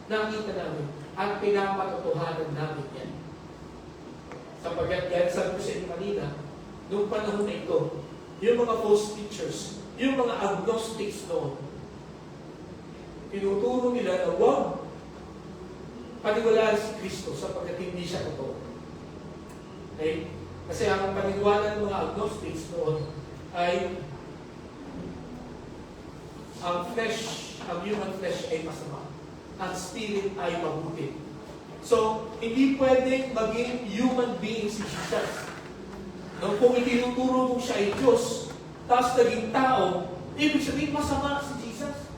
nakita namin, at pinapatotohanan namin yan. Sapagkat yan, sabi ko sa inyo kanina, noong panahon na ito, yung mga false teachers, yung mga agnostics noon, tinuturo nila na huwag paniwalaan si Kristo sapagkat hindi siya totoo. Okay? Kasi ang paniwala ng mga agnostics noon ay ang human flesh ay masama. Ang spirit ay mabuti. So, hindi pwedeng maging human being si Jesus. No, kung itinuturo mo siya ay Diyos, tapos naging tao, ibig sabihin masama si Jesus.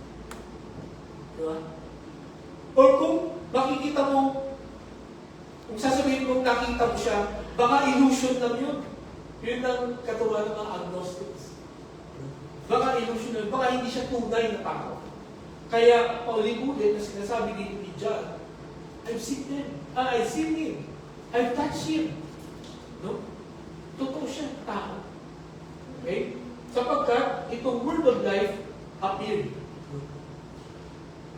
Diba? Or kung makikita mo, kung sasabihin mo nakita mo siya, baka illusion lang yun. Yun ang katuwa ng mga agnostics. Baka illusion lang, baka hindi siya tunay na tao. Kaya paulit-ulit na sinasabi dito ni John, I've seen him. I've touched him. No? Totoo siya, tao. Okay? Sapagkat itong word of life appeared. No?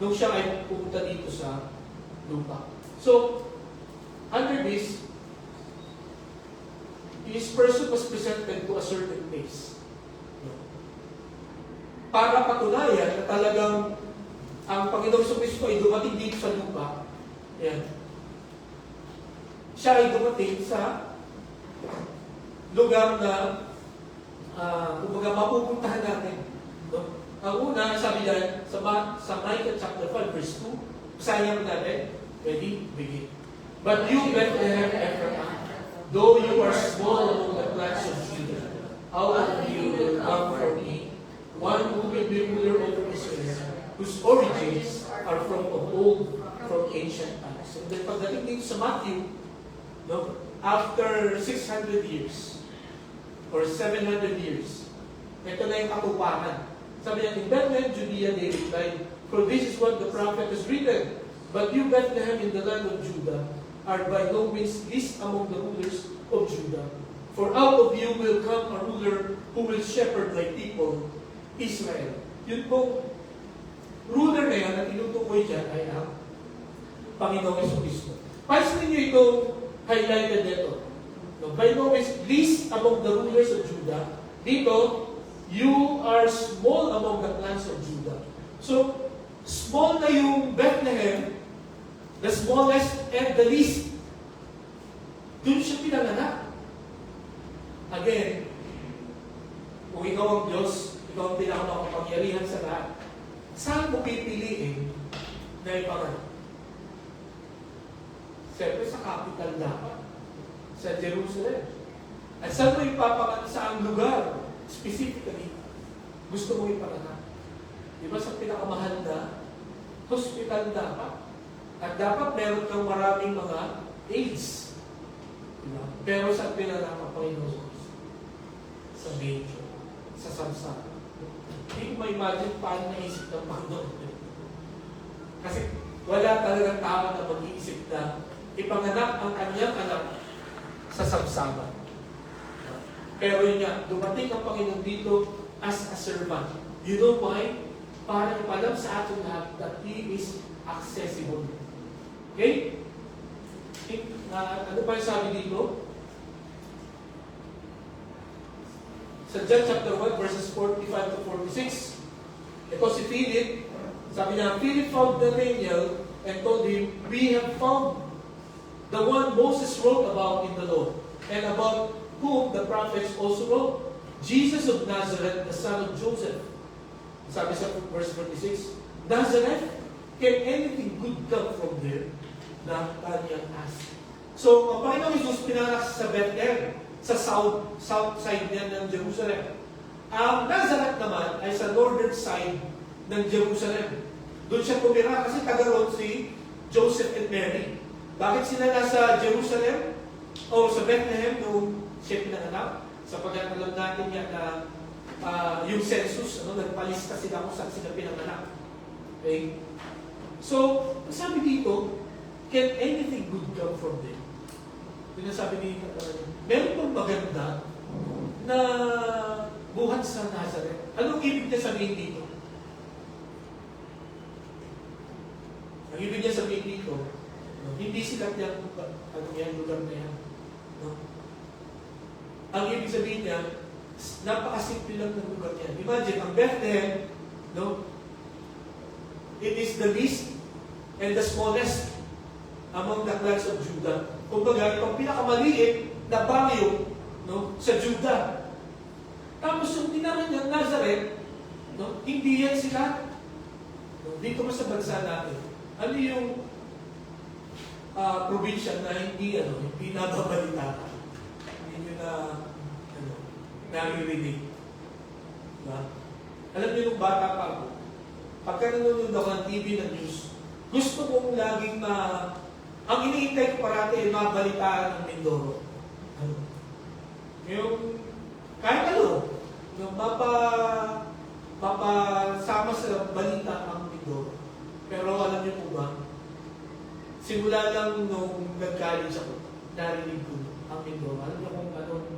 Nung siya ay pumunta dito sa lupa. So, under this, his person was presented to a certain place. No? Para patunayan na talagang ang Panginoong Kristo ay dumating dito sa lupa. Ayan. Siya ay dumating sa lugar na kumbaga mapupuntahan natin. No? Ang una, sabi dyan, sa Micah chapter 5, verse 2, basahin natin. Ready? Begin. But you, Bethlehem Ephraim, though you are small among the clans of Judah, out of you will come for me one who will be ruler over Israel, whose origins are from of old, from ancient times. And then pagdating dito sa Matthew, no, after 600 years, or 700 years, ito na yung katuparan. Sabi niya, in Bethlehem, Judea, they replied, for this is what the prophet has written. But you, Bethlehem, in the land of Judah, are by no means least among the rulers of Judah. For out of you will come a ruler who will shepherd my people, Israel. Yun pong ruler na yan na tinutukoy dyan ay ang Panginoong Jesucristo. Pansin niyo itong highlighted dito. No, by no means least among the rulers of Judah. Dito, you are small among the clans of Judah. So, small na yung Bethlehem, the smallest and the least. Doon siya pinanganak. Again, kung ikaw ang Diyos, ikaw ang pinakamakapangyarihan sa lahat, saan mo pipiliin na ipanganak? Siyempre sa capital dapat, sa Jerusalem. At saan mo ipapanganak sa ang lugar, specifically, gusto mo ipanganak? Di ba sa pinakamahal na hospital dapat? At dapat meron kang maraming mga aids. Diba? Pero sa pinanganak ang Panginoon, sa medyo, sa samsara. Hindi ko ma-imagine paano naisip ng Panginoon. Kasi wala talagang tao na mag-iisip na ipanganak ang kanyang anak sa samsara. Pero yun nga, dumating ang Panginoon dito as a servant. You know why? Para ipalam sa ating lahat that He is accessible. Okay? Ano pa yung sabi dito? Sa John chapter 1, verses 45 to 46, ito si Philip, sabi niya, Philip found Nathanael and told him, we have found the one Moses wrote about in the law, and about whom the prophets also wrote, Jesus of Nazareth, the son of Joseph. Sabi sa verse 46, Nazareth, can anything good come from there? Nathanael asked. So, ang Panginoong Jesus pinanganak sa Bethlehem, sa south side niya ng Jerusalem. Ang Nazareth naman ay sa northern side ng Jerusalem. Doon siya tumira kasi taga-roon si Joseph and Mary. Bakit sila nasa Jerusalem o sa Bethlehem nung siya pinanganak? Sapagkat alam natin yan na yung census, nagpalista sila kung saan sila pinanganak. Okay? So, sabi dito, can anything good come from them? Pinasabi ni meron pang maganda na buhat sa Nazareth. Anong ibig niya sabihin dito? Ang ibig niya sabihin dito, hindi sikat yung lugar na yan. No? Ang ibig sabihin niya, napakasimple lang ng lugar niya. Imagine, ang Bethlehem, no? It is the least and the smallest among the clans of Judah. Kumbaga, itong pinakamaliit na baryo, no, sa Judah. Tapos yung tinaran niya, Nazareth, no, hindi yan sila. No, dito mo sa bansa natin, ano yung probinsya na hindi nababalita? Hindi nyo na, naririnig. Diba? Alam niyo nung bata pa ako, pagka nanonood ako ng TV na news, gusto kong laging ang iniintay ko parati ay mabalitaan ng Mindoro. Yung, kahit yung mapasama sa balita ang Mindoro. Pero alam niyo po ba, simula lang nung nag-college ako, narinig ko ang Mindoro. Alam niyo kung anong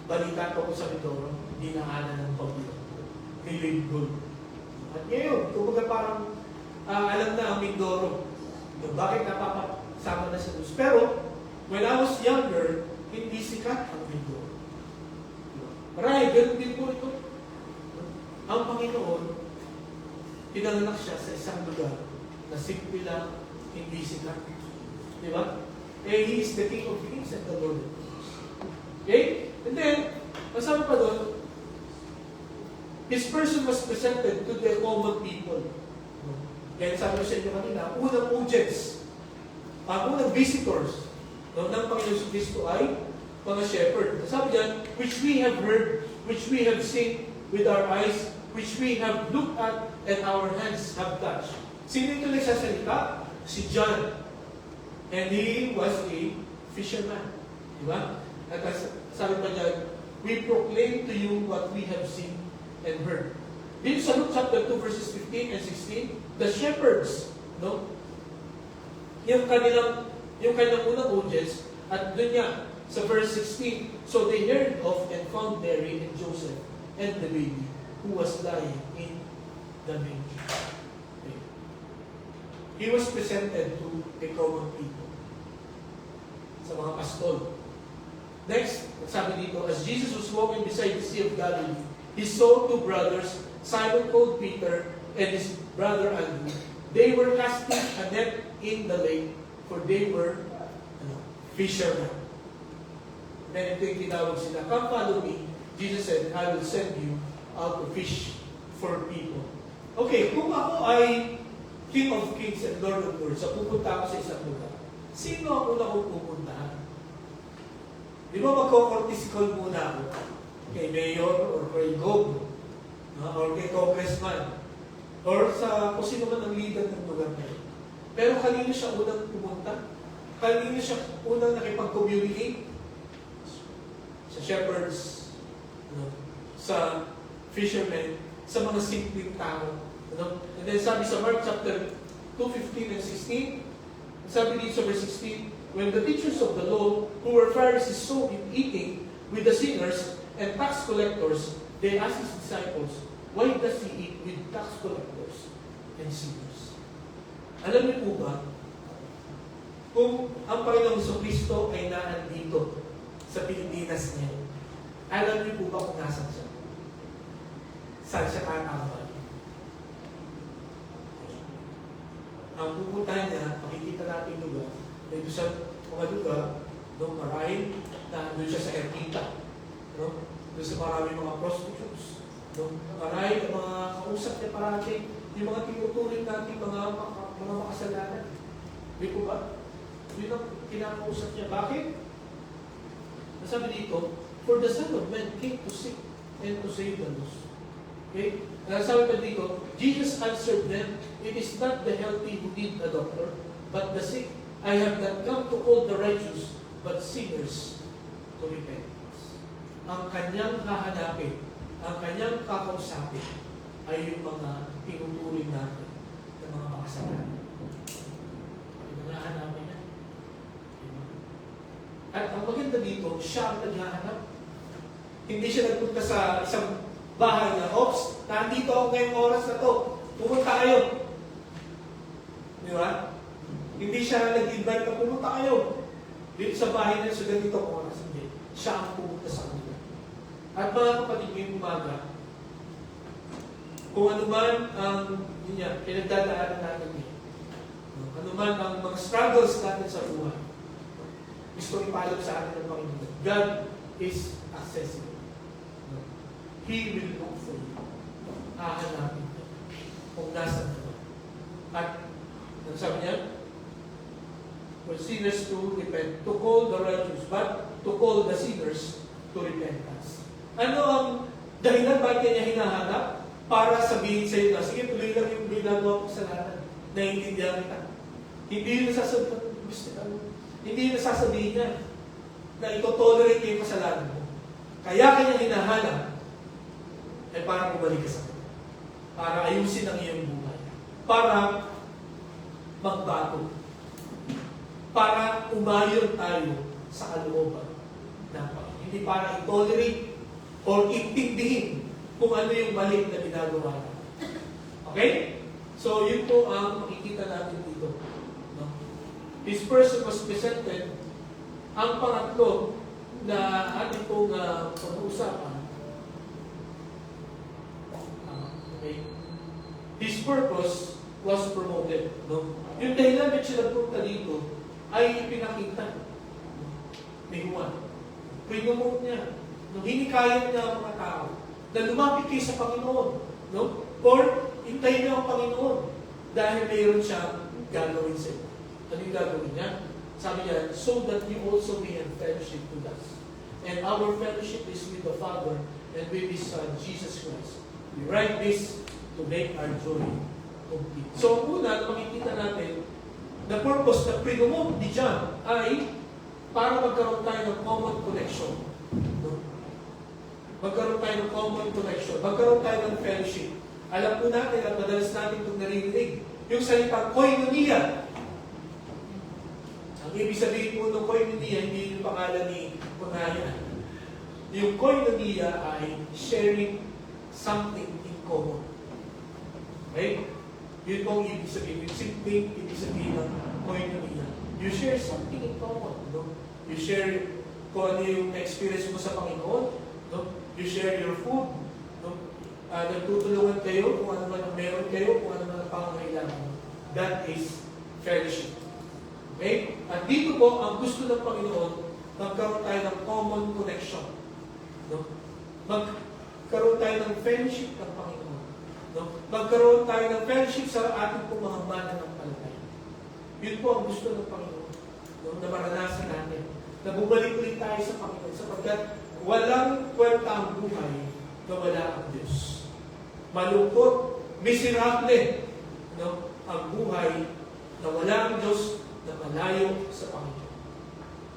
balita ko sa Mindoro, dinaanan ng pagbulo. Nilig gold. At ngayon, kumbaga parang alam na ang Mindoro. Bakit napapasama na sa news? Pero, when I was younger, hindi sikat ang Mindoro. Marahil, ganun din po ito. Ang Panginoon, pinanganak siya sa isang lugar na simple lang, hindi sikat. Di ba? He is the King of Kings and the Lord of Lords. Okay? And then, masabi pa doon, His person was presented to the common people. Kaya sabi ko sa inyo kanina, unang audience, unang visitors ng Panginoon Kristo ay mga shepherd. Sabi diyan, which we have heard, which we have seen with our eyes, which we have looked at, and our hands have touched. Sino ito nagsasalita? Si John. And he was a fisherman. Diba? At sabi pa diyan, we proclaim to you what we have seen and heard. Dito sa Luke chapter 2 verses 15 and 16, the shepherds, no? Yung kanilang unang audience, at doon niya, sa verse 16, so they heard of and found Mary and Joseph and the baby who was lying in the manger. Okay. He was presented to a common people. Sa mga pastol. Next, sabi dito, as Jesus was walking beside the Sea of Galilee, he saw two brothers, Simon called Peter and his brother Andrew. They were casting a net in the lake, for they were fishermen. Then ito yung tinawag sila, come follow me. Jesus said, I will send you out to fish for people. Okay, kung ako ay King of Kings and Lord of Lords, so pupunta ako sa isang lugar, sino ang una kong pupuntahan? Di ba magko-courtesy call muna ako? Kay Mayor or kay Gov, or kay Congressman, or sa kung sino man ang leader ng lugar na yun. Pero kanino siya unang pumunta? Kanino siya unang nakipag-communicate? sa shepherds, no? Sa fishermen, sa mga simpleng tao. No? And then sabi sa Mark chapter 2:15 and 16, sabi dito sa verse 16, when the teachers of the law, who were Pharisees, saw him eating with the sinners and tax collectors, they asked his disciples, why does he eat with tax collectors and sinners? Alam niyo po ba, kung ang Panginoong Kristo ay naandito sa Pilipinas niya, alam niyo po ba kung nasan siya? Saan siya tatambal? Ang pupuntahan niya, makikita natin yung lugar, may doon sa mga lugar, no, marahil na doon siya sa Ermita, no? Doon sa maraming mga prostitutes, no? Marahil ang mga kausap niya parati, yung mga tinuturing natin, mga makasalanan. Di po ba? Yun ang kinakausap niya. Bakit? Nasabi dito, for the Son of Man came to seek and to save the lost. Okay? Nasabi pa dito, Jesus answered them, it is not the healthy who need a doctor, but the sick. I have not come to call the righteous, but sinners to repentance. Ang kanyang hahanapin, ang kanyang kakausapin, ay yung mga tinuturing natin ng mga makasalanan. Yung hahanapin niya. At ang maganda dito, siya ang naghahanap. Hindi siya nagpunta sa isang bahay na, oops, nandito ako ngayong oras na to, pumunta kayo. Di ba? Hindi siya nag-invite na pumunta kayo. Dito sa bahay na sa ganito oras. Hindi. Siya ang pumunta sa kanila. At mga kapatid, may umaga, kung ano man ang pinagdadaanan natin ngayon, ano man ang mga struggles natin sa buhay, gusto ipalab sa atin ng Panginoon. God is accessible. He will look for you. Hahanapin niya kung nasan ka ba. At, ano sabi niya? For sinners to repent, to call the righteous, but to call the sinners to repentance. Ano ang dahilan bakit niya hinahanap? Para sabihin sa iyo na, sige, tuloy lang yung ginagawa ko sa lahat. Naiintindihan kita. Hindi yung nasasabihin niya na ito-tolerate niya yung kasalanan mo. Kaya kanya hinahanap ay para bumalik ka sa kanya. Para ayusin ang iyong buhay. Para magbago. Para umayon tayo sa kalooban ng Panginoon. Hindi para i-tolerate or intindihin kung ano yung mali na ginagawa natin. Okay? So, yun po ang makikita natin dito. No? This person was presented. Ang pangatlo na ating pong pag-uusapan, okay? His purpose was promoted. No? Yung dahilan na siya nagpunta dito ay pinakita ni Juan. Pinomote niya. No? Hinikayat niya ang mga tao na lumapit kayo sa Panginoon. No? Or, hintayin niyo ang Panginoon dahil mayroon siyang gagawin sa iyo. Ano yung gagawin niya? Sabi niya, so that you also may have fellowship with us. And our fellowship is with the Father and with His Son, Jesus Christ. We write this to make our joy complete. So, una, makikita natin, the purpose na pinomote ni John ay para magkaroon tayo ng common connection. No? Magkaroon tayo ng common connection. Magkaroon tayo ng fellowship. Alam po natin at madalas natin itong naririnig. Yung salitang koinonia. Ang ibig sabihin po ng koinonia, hindi yung pangalan ni Kunaya. Yung koinonia ay sharing something in common. Okay? Yun po ang ibig sabihin. Yung simpleng ibig sabihin ng koinonia. You share something in common. No? You share kung ano yung experience mo sa Panginoon. No? You share your food. No? Nagtutulungan kayo kung ano man ang meron kayo, kung ano man ang pangangailangan. That is fellowship. Okay? At dito po, ang gusto ng Panginoon, magkaroon tayo ng common connection. No? Magkaroon tayo ng fellowship ng Panginoon. No? Magkaroon tayo ng fellowship sa ating pong mga mananampalataya. Yun po ang gusto ng Panginoon. No? Na maranasan natin. Na bumalik ulit tayo sa Panginoon. Sapagkat walang kwenta ang buhay na wala ang Diyos. Malungkot, miserable, no? Ang buhay na wala ang Diyos na malayo sa Panginoon.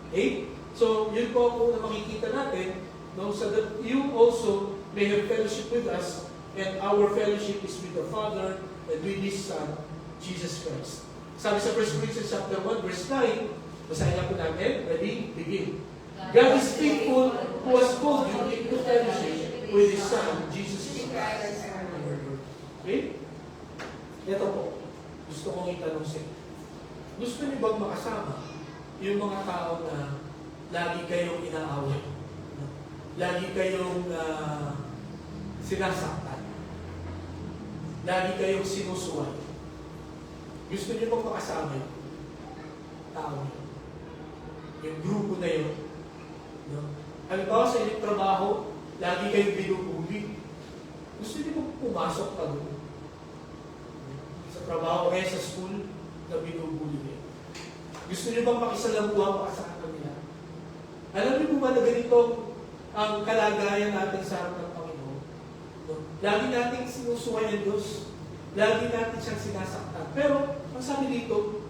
Okay? So, yun po na makikita natin no, so that you also may have fellowship with us, and our fellowship is with the Father and with His Son, Jesus Christ. Sabi sa 1 Corinthians chapter 1, verse 9, basahin na po natin. Ready? Begin. God is faithful who has called you into fellowship with His Son, Jesus Christ. Okay? Ito po, gusto kong itanong sa inyo. Gusto niyo bang makasama yung mga tao na lagi kayong inaaway? Lagi kayong sinasaktan? Lagi kayong sinusuway? Gusto niyo bang makasama yung tao yun? Yung grupo na yun? No? Halimbawa sa inyong trabaho, lagi kayong binubuli. Gusto niyo bang pumasok ka doon? Sa trabaho kaya sa school, na binubuli niyo. Gusto niyo bang makisalamuha makasama nila? Alam niyo po ba na ganito ang kalagayan natin sa harap ng Panginoon? No? Lagi natin sinusuway ang Diyos. Lagi natin siyang sinasaktan. Pero, ang sabi dito,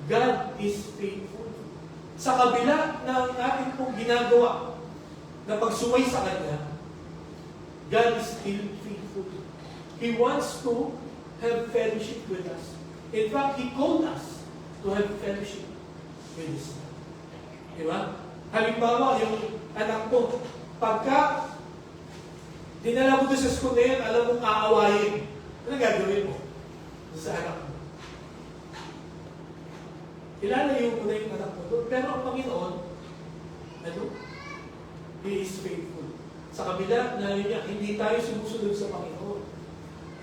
God is faithful. Sa kabila ng ating pong ginagawa na pagsuway sa Kanya, God is still faithful. He wants to have fellowship with us. In fact, He called us to have fellowship with His Son. Diba? Halimbawa, yung anak ko, pagka dinala mo doon sa school na yan, alam mong aawayin. Ano gagawin mo sa anak mo? Ilalayo mo na yung anak mo doon. Pero ang Panginoon, ano? He is faithful. Sa kabila na yun niya, hindi tayo sumusunod sa Panginoon.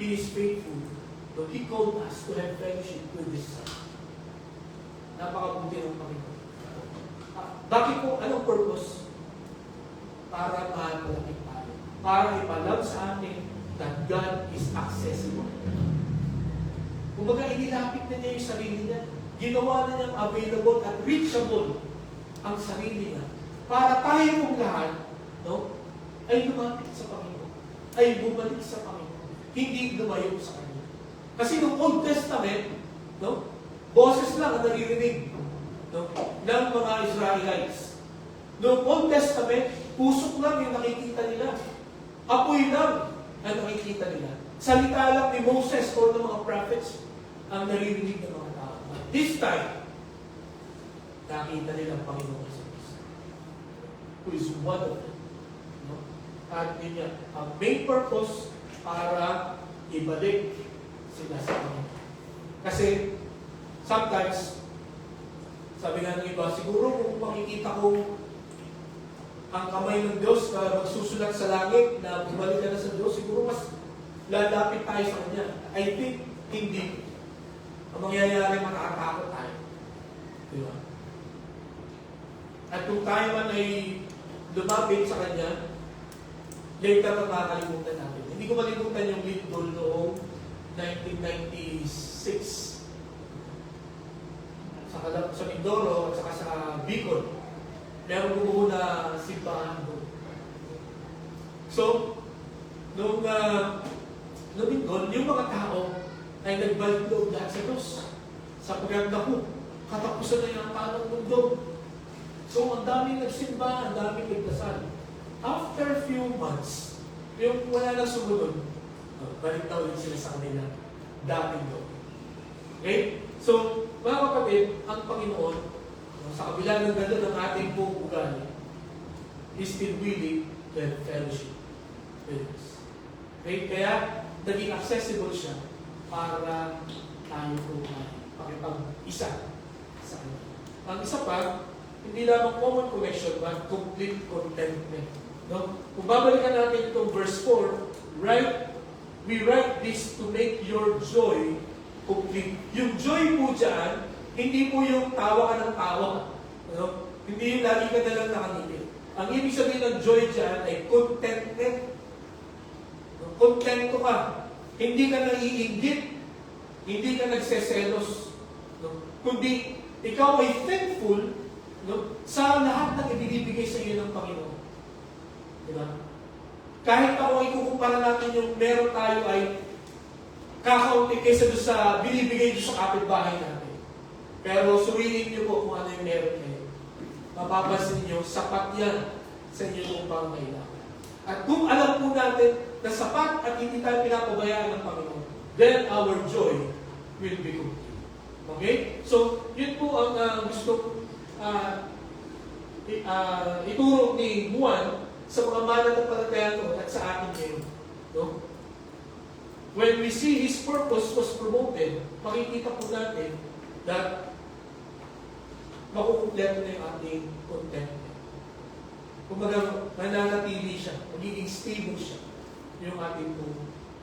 He is faithful. But He called us to have fellowship with His Son. Napakabuti ng Panginoon. Bakit po? Anong purpose? Para mahalapin tayo. Para ipalab sa atin that God is accessible. Kumbaga, inilapit na niya yung sarili niya. Ginawa na niyang available at reachable ang sarili niya. Para tayo pong lahat, no, ay lumapit sa Panginoon. Ay bumalik sa Panginoon. Hindi lumayo sa Kanya. Kasi noong Old Testament, no, boses lang ang naririnig, no, ng mga Israelites. Noong Old Testament, pusok lang yung nakikita nila. Apoy lang ang nakikita nila. Salita lang ni Moses o ng mga prophets ang naririnig ng mga tao. But this time, nakita nila ang Panginoon Jesus, who is one of them. No? At yun niya, ang main purpose para ibalik sila sa Panginoon. Kasi, sometimes, sabi nga ng iba, siguro kung makikita ko ang kamay ng Diyos na magsusulat sa langit na bumalik ka na sa Diyos, siguro mas lalapit tayo sa Kanya. I think, hindi. Ang mangyayari, makakatakot tayo. Diba? At kung tayo man ay lumapit sa Kanya, later na makakalimutan natin. Hindi ko malimutan yung Lindol noong 1996 sa Mindoro at saka sa Bicol. Meron bumuo na simbahan doon. So, noong Bicol, yung mga tao ay nagbalik loob lahat sa Diyos. Sapagkat naku, katapusan na yung tao ng mundo. So, ang daming nagsimba, ang daming nagdasal. After a few months, yung wala nang sumunod, balik na ulit sila sa kanila. Dating doon. Okay? So, mga kapatid, ang Panginoon, sa kabila ng ganda ng ating buong ugali, is still willing to have fellowship with us. Okay? Kaya, naging accessible siya para tayo po pakipag-isa sa Kanya. Ang isa pa, hindi lamang common connection, but complete contentment. No? Kung babalikan natin itong verse 4, we write this to make your joy complete. Yung joy po dyan, hindi po yung tawa ka ng tawa. No? Hindi yung lagi ka nalang nakangiti. Ang ibig sabihin ng joy dyan ay contentment. No? Contento ka. Hindi ka naiinggit. Hindi ka nagseselos. No? Kundi ikaw ay thankful, no, sa lahat ng ibinibigay sa iyo ng Panginoon. Diba? Kahit ako ay kukumpara natin yung meron tayo ay kakaunti kaysa doon sa binibigay doon sa kapitbahay natin. Pero suriin niyo po kung ano yung meron kayo. Mapapansin niyo, sapat yan sa inyong pangangailangan. At kung alam po natin na sapat at hindi tayo pinapabayaan ng Panginoon, then our joy will be complete. Okay? So, yun po ang gusto ituro ni Juan sa mga mananampalataya at sa atin ngayon. No? When we see His purpose was promoted, makikita po natin that makukumpleto na yung ating contentment. Kumbaga, mananatili siya, magiging stable siya, yung ating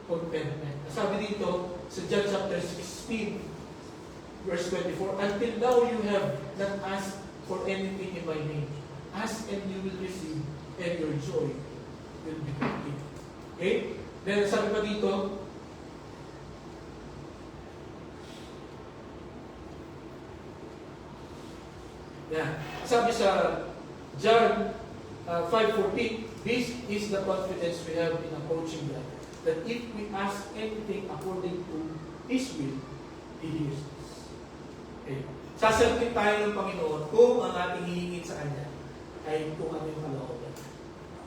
contentment. Sabi dito sa John chapter 16, verse 24, until now you have not asked for anything in my name. Ask and you will receive, and your joy will be complete. Okay? Then sabi pa dito, sabi sa John 5:14, this is the confidence we have in approaching God, that if we ask anything according to His will, He hears us. Okay. Sasagutin tayo ng Panginoon kung ang ating hihingin sa Kanya ay kung ano yung kalooban.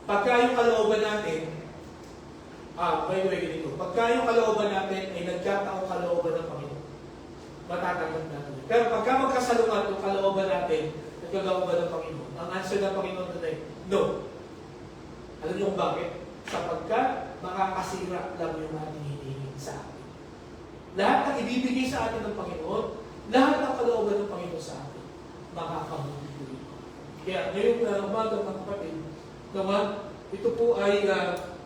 Pagka yung kalooban natin, by the way, ganito, pagka yung kalooban natin ay nagkataong kalooban ng Panginoon, matatanggap natin. Pero pagka magkasalungat yung kalooban natin, nagkagawban ng Panginoon, ang answer ng Panginoon doon ay, no. Alam niyo kung bakit? Sapagkat makakasira lang yung ating hinihingi sa atin. Lahat ng ibibigay sa atin ng Panginoon, lahat ng kalooban ng Panginoon sa atin, makakabuti po ito. Kaya ngayong umaga mga kapatid, naman, ito po ay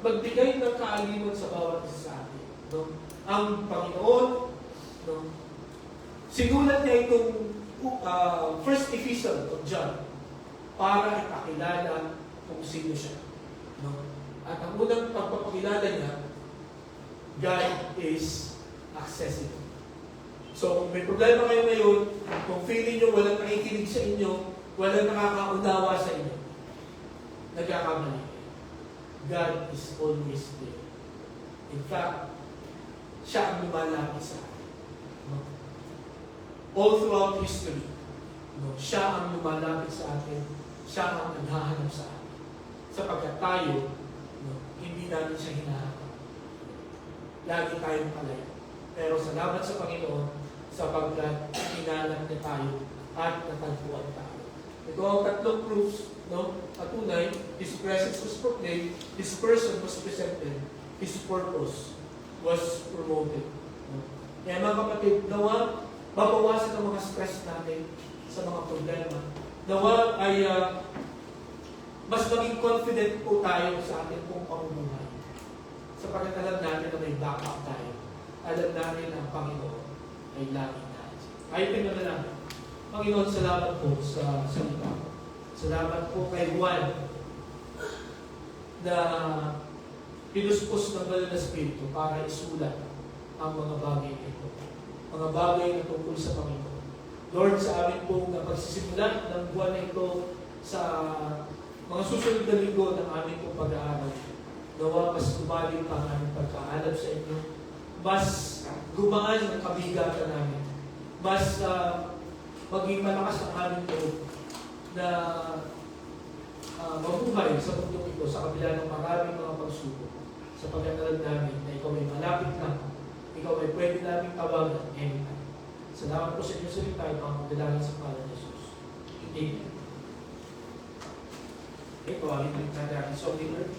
magbigay ng kaaliman sa bawat isa sa atin. No? Ang Panginoon, no? Sinulat niya itong first epistle of John para ipakilala kung sino siya. No? At ang unang pagpapakilala niya, God is accessible. So kung may problema kayo ngayon, kung feeling nyo walang nakikinig sa inyo, walang nakakaunawa sa inyo, nagkakamali. God is always there. In fact, siya ang lumalapit sa atin. No? All throughout history, no, siya ang lumalapit sa atin, siya ang naghahanap sa atin. Sapagkat tayo, no, hindi natin siya hinahanap. Lagi tayong palaya. Pero salamat sa Panginoon, sapagkat hinanap niya tayo at natagpuan tayo. Ito ang tatlong proofs, no, patunay, His presence was proclaimed, His person was presented, His purpose was promoted. No? Kaya mga kapatid, nawa, mabawasan ang mga stress natin sa mga problema. Nawa ay mas maging confident po tayo sa ating pong pamumuhay. Sapagkat alam natin na may backup tayo. Alam natin ang Panginoon ay laging natin. Ay pinadala. Panginoon, salamat po sa salita ko. Salamat po kay Juan na pinuspos ng banal na Espiritu para isulat ang mga bagay ito. Mga bagay na tungkol sa Panginoon. Lord, sa amin pong pagsisimula ng buwan na ito sa mga susunod na linggo ng aming pong pag-aaral, nawa mas lumalim pa ang aming pagkaalam sa inyo, mas gumaan ang kabigatan namin, mas maging malakas ang aming loob na mabuhay sa mundong ito sa kabila ng maraming mga pagsubok, sa pagkakalan namin na ikaw ay malapit lang, ikaw ay pwede namin tawagan anytime. Salamat po sa inyo sa ito, ang magdalangin sa pangalan ni Jesus. Amen. Okay, tawagin din natin sa leader.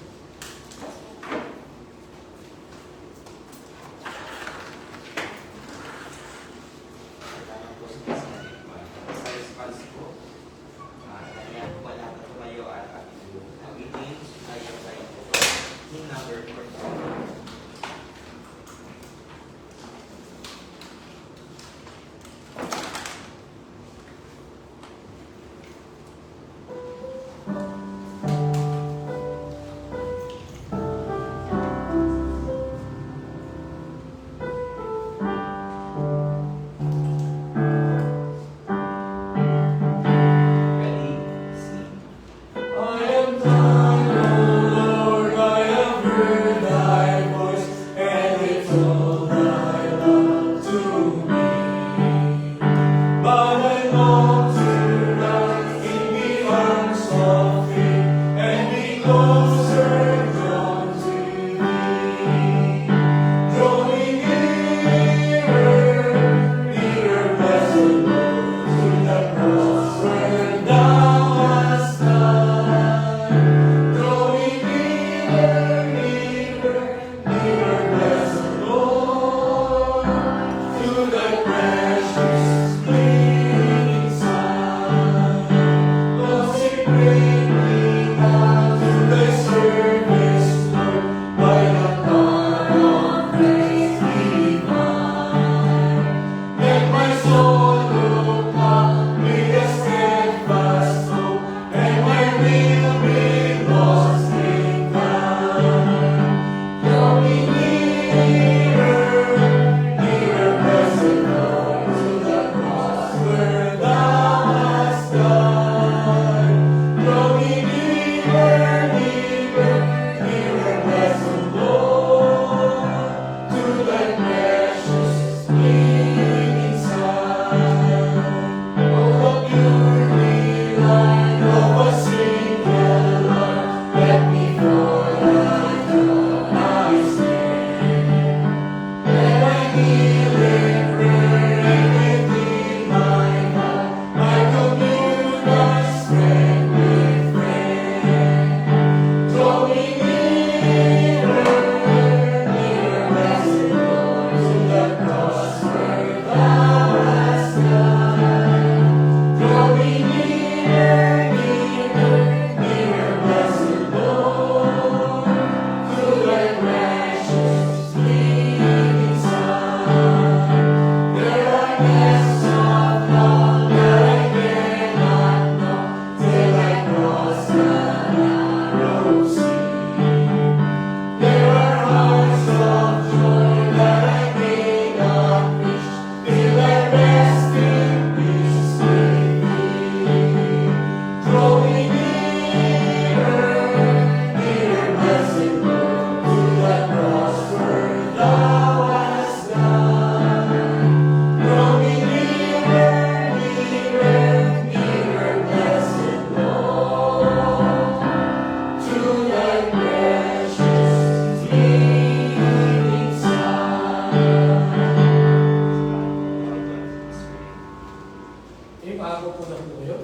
Maupo na po kayo.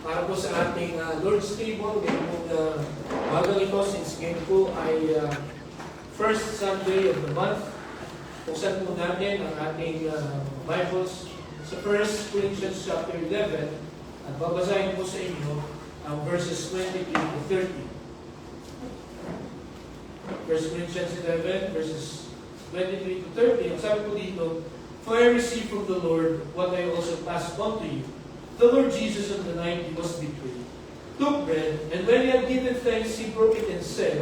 Para po sa ating Lord's Table, ngayon po bagang ito, since ngayon po ay first Sunday of the month, buksan po natin ang ating Bibles sa 1 Corinthians chapter 11 at babasahin po sa inyo ang verses 23 to 30. 1 Corinthians 11 verses 23 to 30. Ang sabi po dito, "For I received from the Lord what I also passed on to you. The Lord Jesus, on the night he was betrayed, took bread, and when he had given thanks, he broke it and said,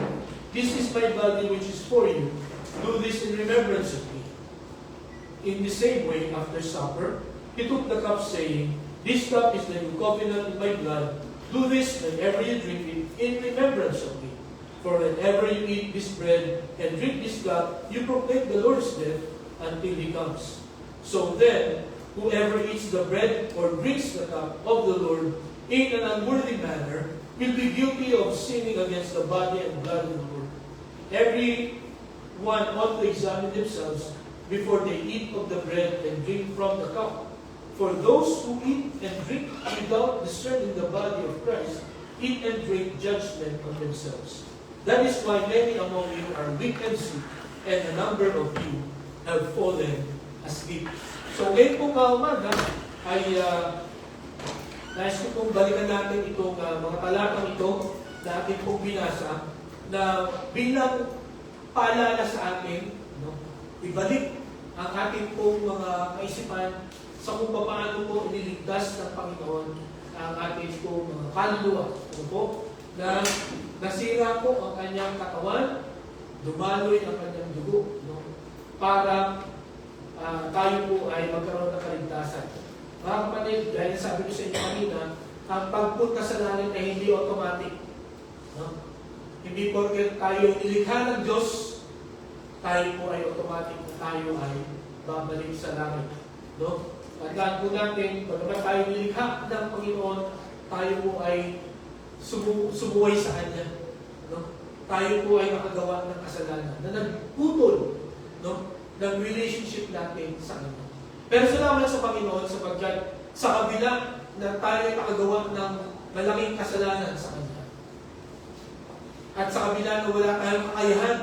'This is my body which is for you. Do this in remembrance of me.' In the same way, after supper, he took the cup, saying, 'This cup is the new covenant in my blood. Do this whenever you drink it in remembrance of me. For whenever you eat this bread and drink this cup, you proclaim the Lord's death until he comes. So then, whoever eats the bread or drinks the cup of the Lord in an unworthy manner will be guilty of sinning against the body and blood of the Lord. Every one ought to examine themselves before they eat of the bread and drink from the cup. For those who eat and drink without discerning the body of Christ eat and drink judgment on themselves. That is why many among you are weak and sick, and a number of you have fallen asleep." So ngayon po umaga ay nais ko pong balikan natin itong mga talatang ito na ating pong binasa na bilang paalala sa atin, ibalik ang ating pong mga kaisipan sa kung paano po iniligtas ng Panginoon ang ating pong mga kaluluwa. Na nasira po ang kanyang katawan, dumaloy ang kanyang dugo, para tayo po ay magkaroon ng kaligtasan. Mga kapatid, dahil sabi ko sa inyo kanina, ang pagpunta sa langit ay hindi automatic. Hindi porket tayo nilikha ng Diyos, tayo po ay automatic na tayo ay babalik sa langit. Tandaan po natin, pagkabat tayo nilikha ng Panginoon, tayo po ay sumuway sa Kanya. Tayo po ay nakagawa ng kasalanan na nagputol ng relationship natin sa Kanya. Pero salamat sa Panginoon sapagkat sa kabila na tayo ay nakagawa ng malaking kasalanan sa Kanya. At sa kabila na wala tayong kakayahan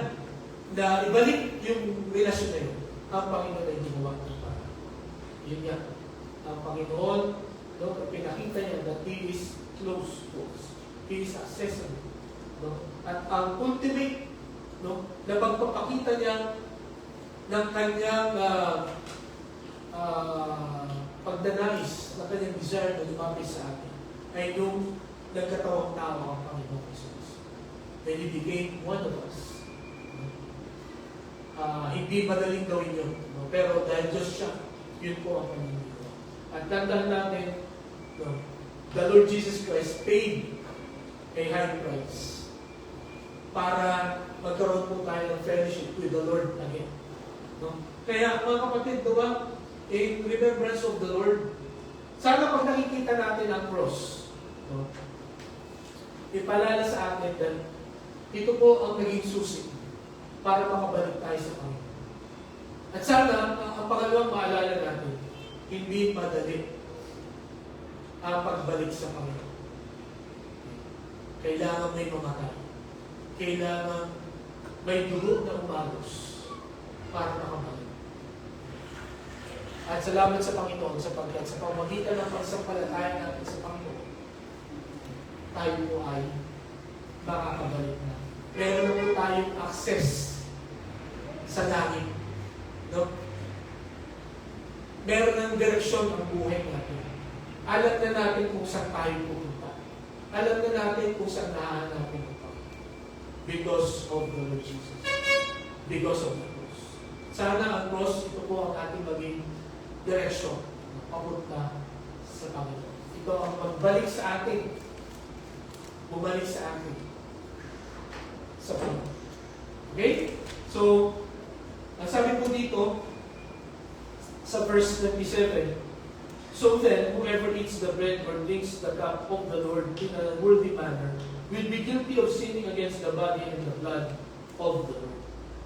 na ibalik yung relasyon na yun, ang Panginoon ay gumawa ng para. Yun nga, ang Panginoon, pinakita niya that He is close to us. He is accessible. At ang ultimate na pagpapakita niya ng kanyang pagdanais, ng kanyang desire na lumapit sa atin, ay nung nagkatawang tao ang Panginoon Jesus. When He became one of us. Hindi madaling gawin yun. Pero dahil Diyos siya, yun po ang kanyang ginawa. At tandaan natin, the Lord Jesus Christ paid a high price para magkaroon po tayo ng fellowship with the Lord again. Kaya mga kapatid, in remembrance of the Lord, sana pag nakikita natin ang cross, ipalala sa atin na ito po ang naging susi para makabalik tayo sa Panginoon. At sana, ang pangalawang maalala natin, hindi madali ang pagbalik sa Panginoon. Kailangan may mamatay. Kailangan may dugo na umalos para makabalik. At salamat sa Panginoon sapagkat sa pamamagitan ng pagsampalataya natin sa Panginoon, tayo po ay makakabalik na. Meron na po tayong access sa langit. Meron ng direksyon ang buhay natin. Alam na natin kung saan tayo pupunta. Alam na natin kung saan nahanapin ito. Because of the Lord Jesus. Because of the cross. Sana ang cross, ito po ang ating maging direksyon na papunta sa Panginoon. Ito ang magbalik sa atin. Bumalik sa atin. Sa Panginoon. Okay? So, ang sabi po dito, sa verse 27, "So then, whoever eats the bread or drinks the cup of the Lord in an unworthy manner will be guilty of sinning against the body and the blood of the Lord."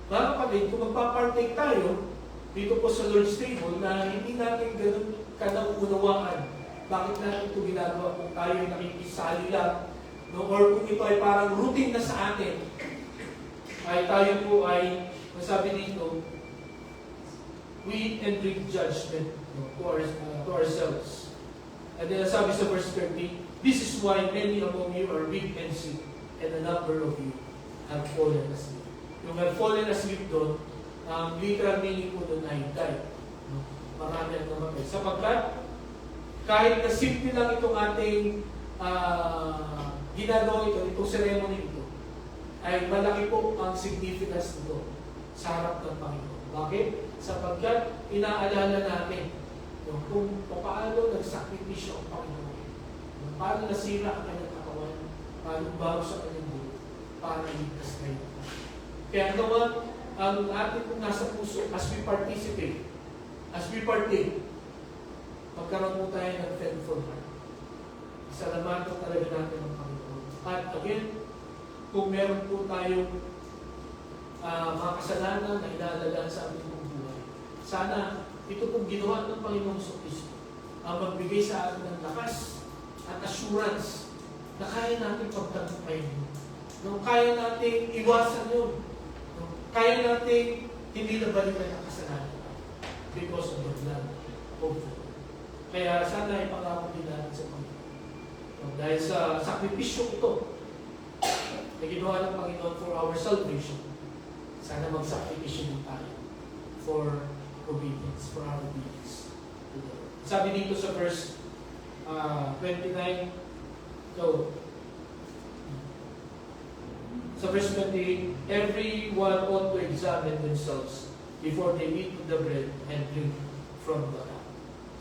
Mga kapatid, kung magpapartake tayo dito po sa Lord's table na hindi natin ganun kanauunawaan Bakit natin ito ginagawa kung tayo ay nakikisali lang? No? Or kung ito ay parang routine na sa atin, ay tayo po ay, masabi dito, we and bring judgment, no, to ourselves. And then sabi sa verse 30, this is why many among you are weak and sick, and a number of you have fallen asleep. Yung have fallen asleep doon, literal meaning po doon ay died. No? Marami ang namatay. Sapagkat, kahit na simple lang itong ating ginagawa ito, itong ceremony ito, ay malaki po ang significance nito sa harap ng Panginoon. Bakit? Sapagkat inaalala natin kung paano nagsakripisyo ang Panginoon. Paano nasira ang kanyang katawan, paano bago sa kanyang buhay, para iligtas kayo. Kaya naman, ang ating kung nasa puso, as we participate, as we partake, magkaroon po tayo ng thankful heart. Salamatan talaga natin ang Panginoon. At again, kung meron po tayong mga kasalanan na inaalagaan sa ating buhay, sana ito pong ginawa ng Panginoong Kristo ang magbigay sa atin ng lakas at assurance na kaya natin pagtagumpayin yun. No, kaya natin iwasan yun. No, kaya natin hindi na balikan ang kasalanan because of the blood of the Lord. Kaya sana ipangako din natin sa Panginoon. No, dahil sa sakripisyo ito na ginawa ng Panginoon for our salvation, sana magsakripisyo din tayo for obedience, for our obedience to the Lord. Sabi dito sa verse 29, so, sa verse 28, everyone ought to examine themselves before they eat of the bread and drink from the cup.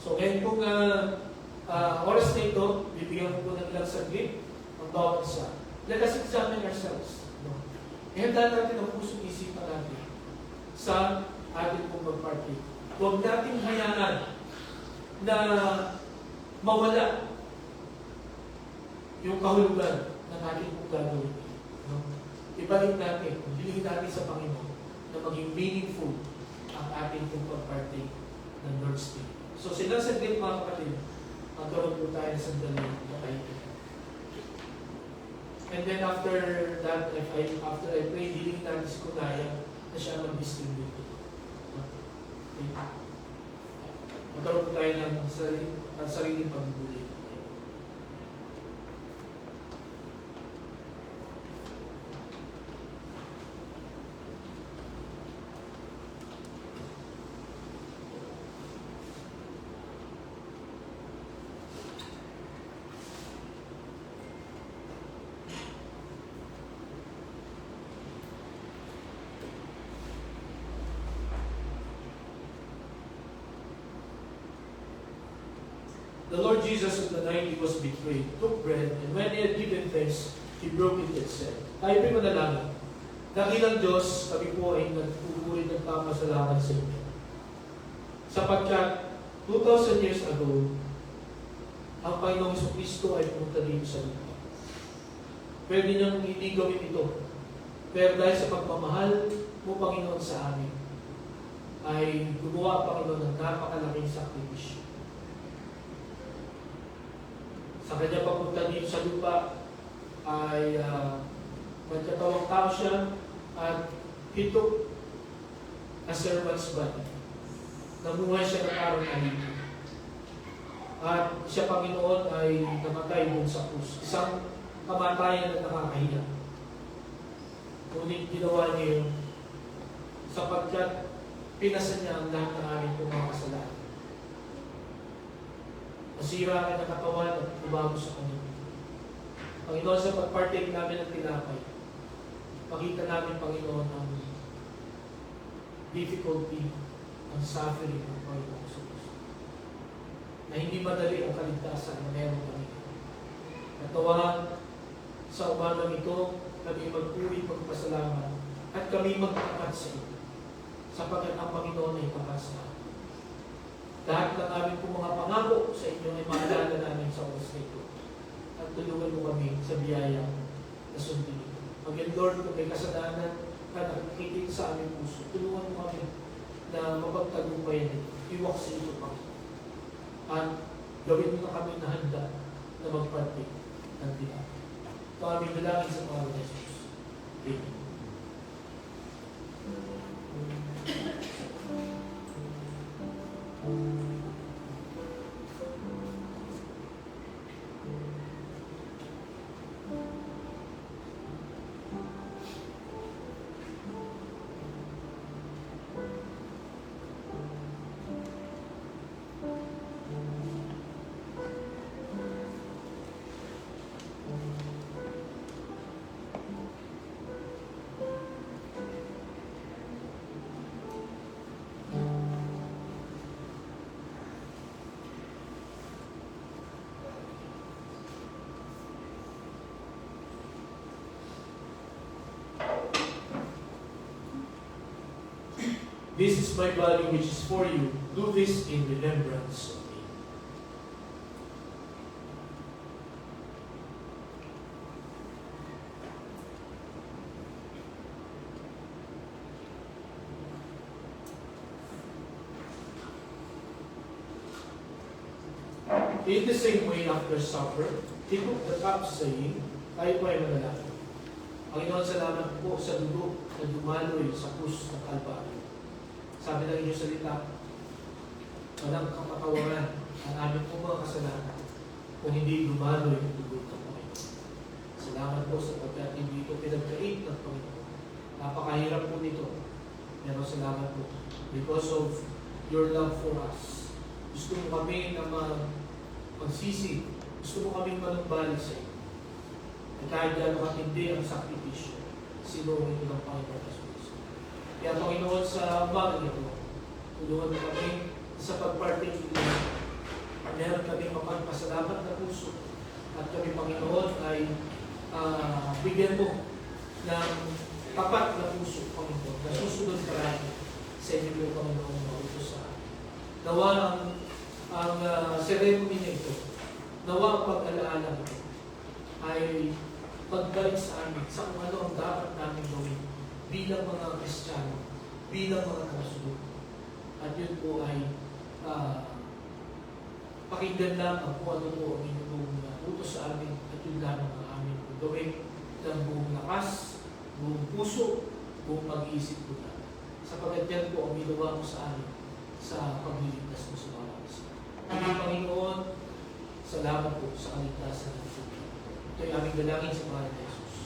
So, ngayon pong oras na ito, bibigyan ko po ng ilang saglit ang bawat isa. Let us examine ourselves. No? Ihanda natin ang puso isipan natin sa ating pong mag-partake. Huwag nating hayaan na mawala yung kahulugan ng ating pong gagawin. No? Ibalik natin, bilhin natin sa Panginoon na maging meaningful ang ating pong pag-partake ng Lord's Day. So silang saglit mga kapatid, magkaroon po tayo ng sandali na kayo. And then after that, after I pray, bilhin natin si Kunaya na siya mag-distribute. Okay. Magkaroon po tayo ng sariling pag-buli. The Lord Jesus, on the night he was betrayed, took bread, and when he had given thanks, he broke it and said, tayo po'y manalangin. Dakilang Diyos, kami po ay nagpupuri ng papasalamat sa inyo. Sapagkat 2,000 years ago, ang Panginoong Kristo ay pumunta dito sa lupa. Pwede niyang hindi gawin ito. Pero dahil sa pagmamahal mo, Panginoon, sa amin, ay gumawa, Panginoon, ng napakalaking sakripisyo. Sa kanya papunta dito sa lupa ay magkatawang tao siya at he took a servant's body. Namuhay siya ng araw na linggo. At siya, Panginoon, ay namatay doon sa krus. Isang kamatayan na nakakahiya. Ngunit ginawa niya yun sapagkat pinasa niya ang lahat ng aming mga kasalanan. Masira ka ng katawan at umago sa kanya. Panginoon, sa pag-partake namin ng tinapay, pakita namin, Panginoon, ang difficulty, ang suffering ng Panginoon sa Diyos. Na hindi madali ang kaligtasan na meron kami. Natawa sa umagang ito, kami magpuri, magpasalamat, at kami magtapat sa iyo. Sapagkat ang Panginoon ay tapat sa amin. Lahat ng aming pong mga pangako sa inyo ay maalala namin sa oras na ito. At tulungan mo kami sa biyaya na sundin ito. Pag-in Lord, kung may kasalanan ka nakikita sa aming puso, tulungan mo kami na mapagtagumpayan ito. Iwak sa ito, Panginoon. At gawin mo na kami na handa na magpartake ng diba. Ito aming dalangin sa pangalan ni Jesus. Amen. This is my body which is for you. Do this in remembrance of me. In the same way, after supper, he took the cup, saying, tayo po ay manalangin. Panginoon, salamat po sa dugo na dumaloy sa krus ng Kalbaryo. Sabi ng inyong salita, walang kapatawaran ang aming mga kasalanan kung hindi dumaloy ang dugo ng Panginoon. Salamat po sapagkat hindi ito pinagkait ng Panginoon. Napakahirap po nito. Pero salamat po. Because of your love for us. Gusto mo kami na magsisi. Gusto mo kami manumbalik sa iyo. At kahit gano'n katindi ang sakripisyo, sinuhin ito ng Panginoon Jesus. Kaya Panginoon, sa umaga ito, tulungan mo kami sa pagparting ito. Meron kami mapagpasalamat na puso. At kami, Panginoon, ay bigyan mo ng tapat na puso, Panginoon, na susunod parati sa inyo, Panginoon, na utos sa akin. Nawa ang ceremony na ito, nawa ang pag-alaala ito, ay pagbalik sa amin sa kung ano ang dapat namin gawin bilang mga Kristiyano, bilang mga kasunod. At yun po ay pakinggan lang kung ano po ang inyong utos sa amin at yun lang ang amin po gawin ng buong lakas, buong puso, buong pag-iisip po natin. Sapagkat yan po ang ginawa mo sa amin sa pagliligtas mo sa bawat isa. Panginoon, salamat po sa kaligtasan ng ito. Ito'y aming dalangin sa pangalan ni Jesus.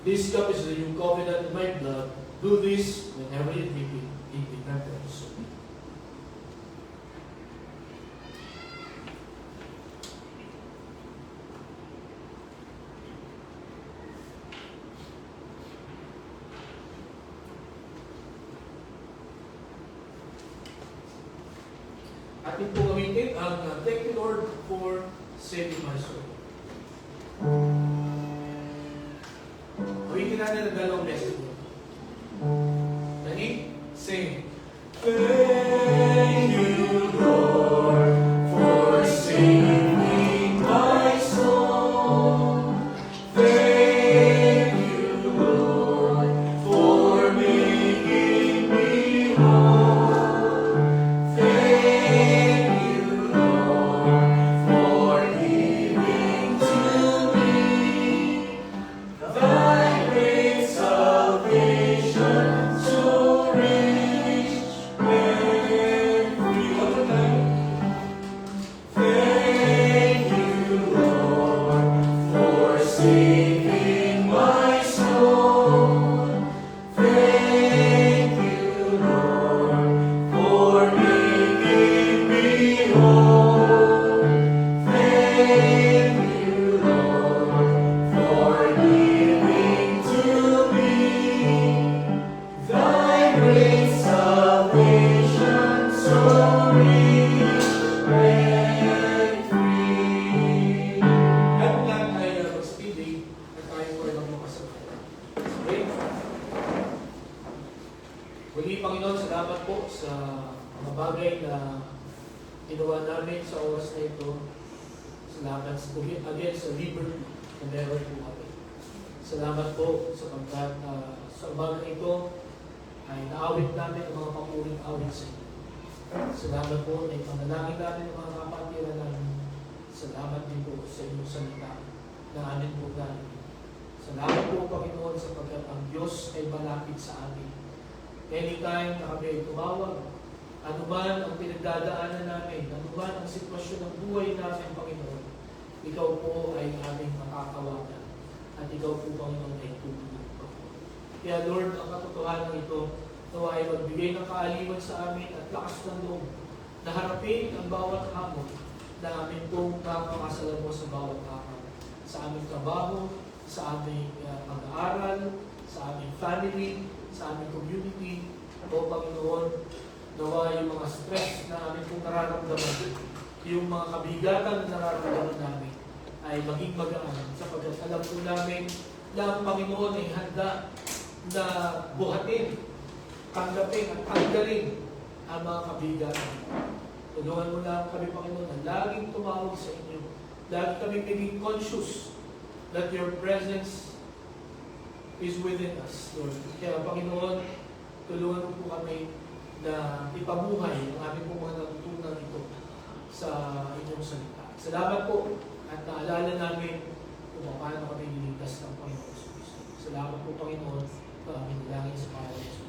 This cup is the new covenant in my blood. Do this whenever you drink it in remembrance of me. Ating po gamitin ang thank you Lord for saving my soul. Gawin natin ang dalawang message. Ready? Sing. Thank you, Lord, for saving my soul. Thank you, Lord, for making me whole. Thank you, Lord, for giving to oras na ito. Salamat again sa liberty na meron po kami. Salamat po sapagkat sa umaga ito ay naawit namin ang mga papuring awit sa inyo. Salamat po na ipanalangin namin ang mga kapatiran namin. Salamat din po sa inyong salita na amin po namin. Salamat po, Panginoon, sapagkat ang Diyos ay malapit sa amin. Anytime na kami ay tumawag, anuman ang pinagdadaanan namin, anuman ang sitwasyon ng buhay namin, Panginoon, Ikaw po ay aming makakawagan. At Ikaw po, Panginoon, ay tutulog po. Kaya Lord, ang katotohanan ito, nawa ay magbigay ng kaaliwan sa amin at lakas ng loob na harapin ang bawat hamon na amin pong makakasalan mo sa bawat araw. Sa aming trabaho, sa aming pag-aaral, sa aming family, sa aming community. O Panginoon, nawa yung mga stress na amin pong nararamdaman, yung mga kabigatan na nararamdaman namin, ay maging magaan sapagkat alam po namin na ang Panginoon ay handa na buhatin, tanggapin at tanggalin ang mga kabigatan. Tulungan mo lang kami, Panginoon, na laging tumawag sa inyo. Lagi kami maging conscious that your presence is within us, Lord. Kaya, Panginoon, tulungan mo po kami na ipabuhay ang aming po mga natutunan ito sa inyong salita. Salamat po at naalala namin kung paano kami niligtas ng Panginoon. Salamat po, Panginoon, sa aming langit sa pangalan.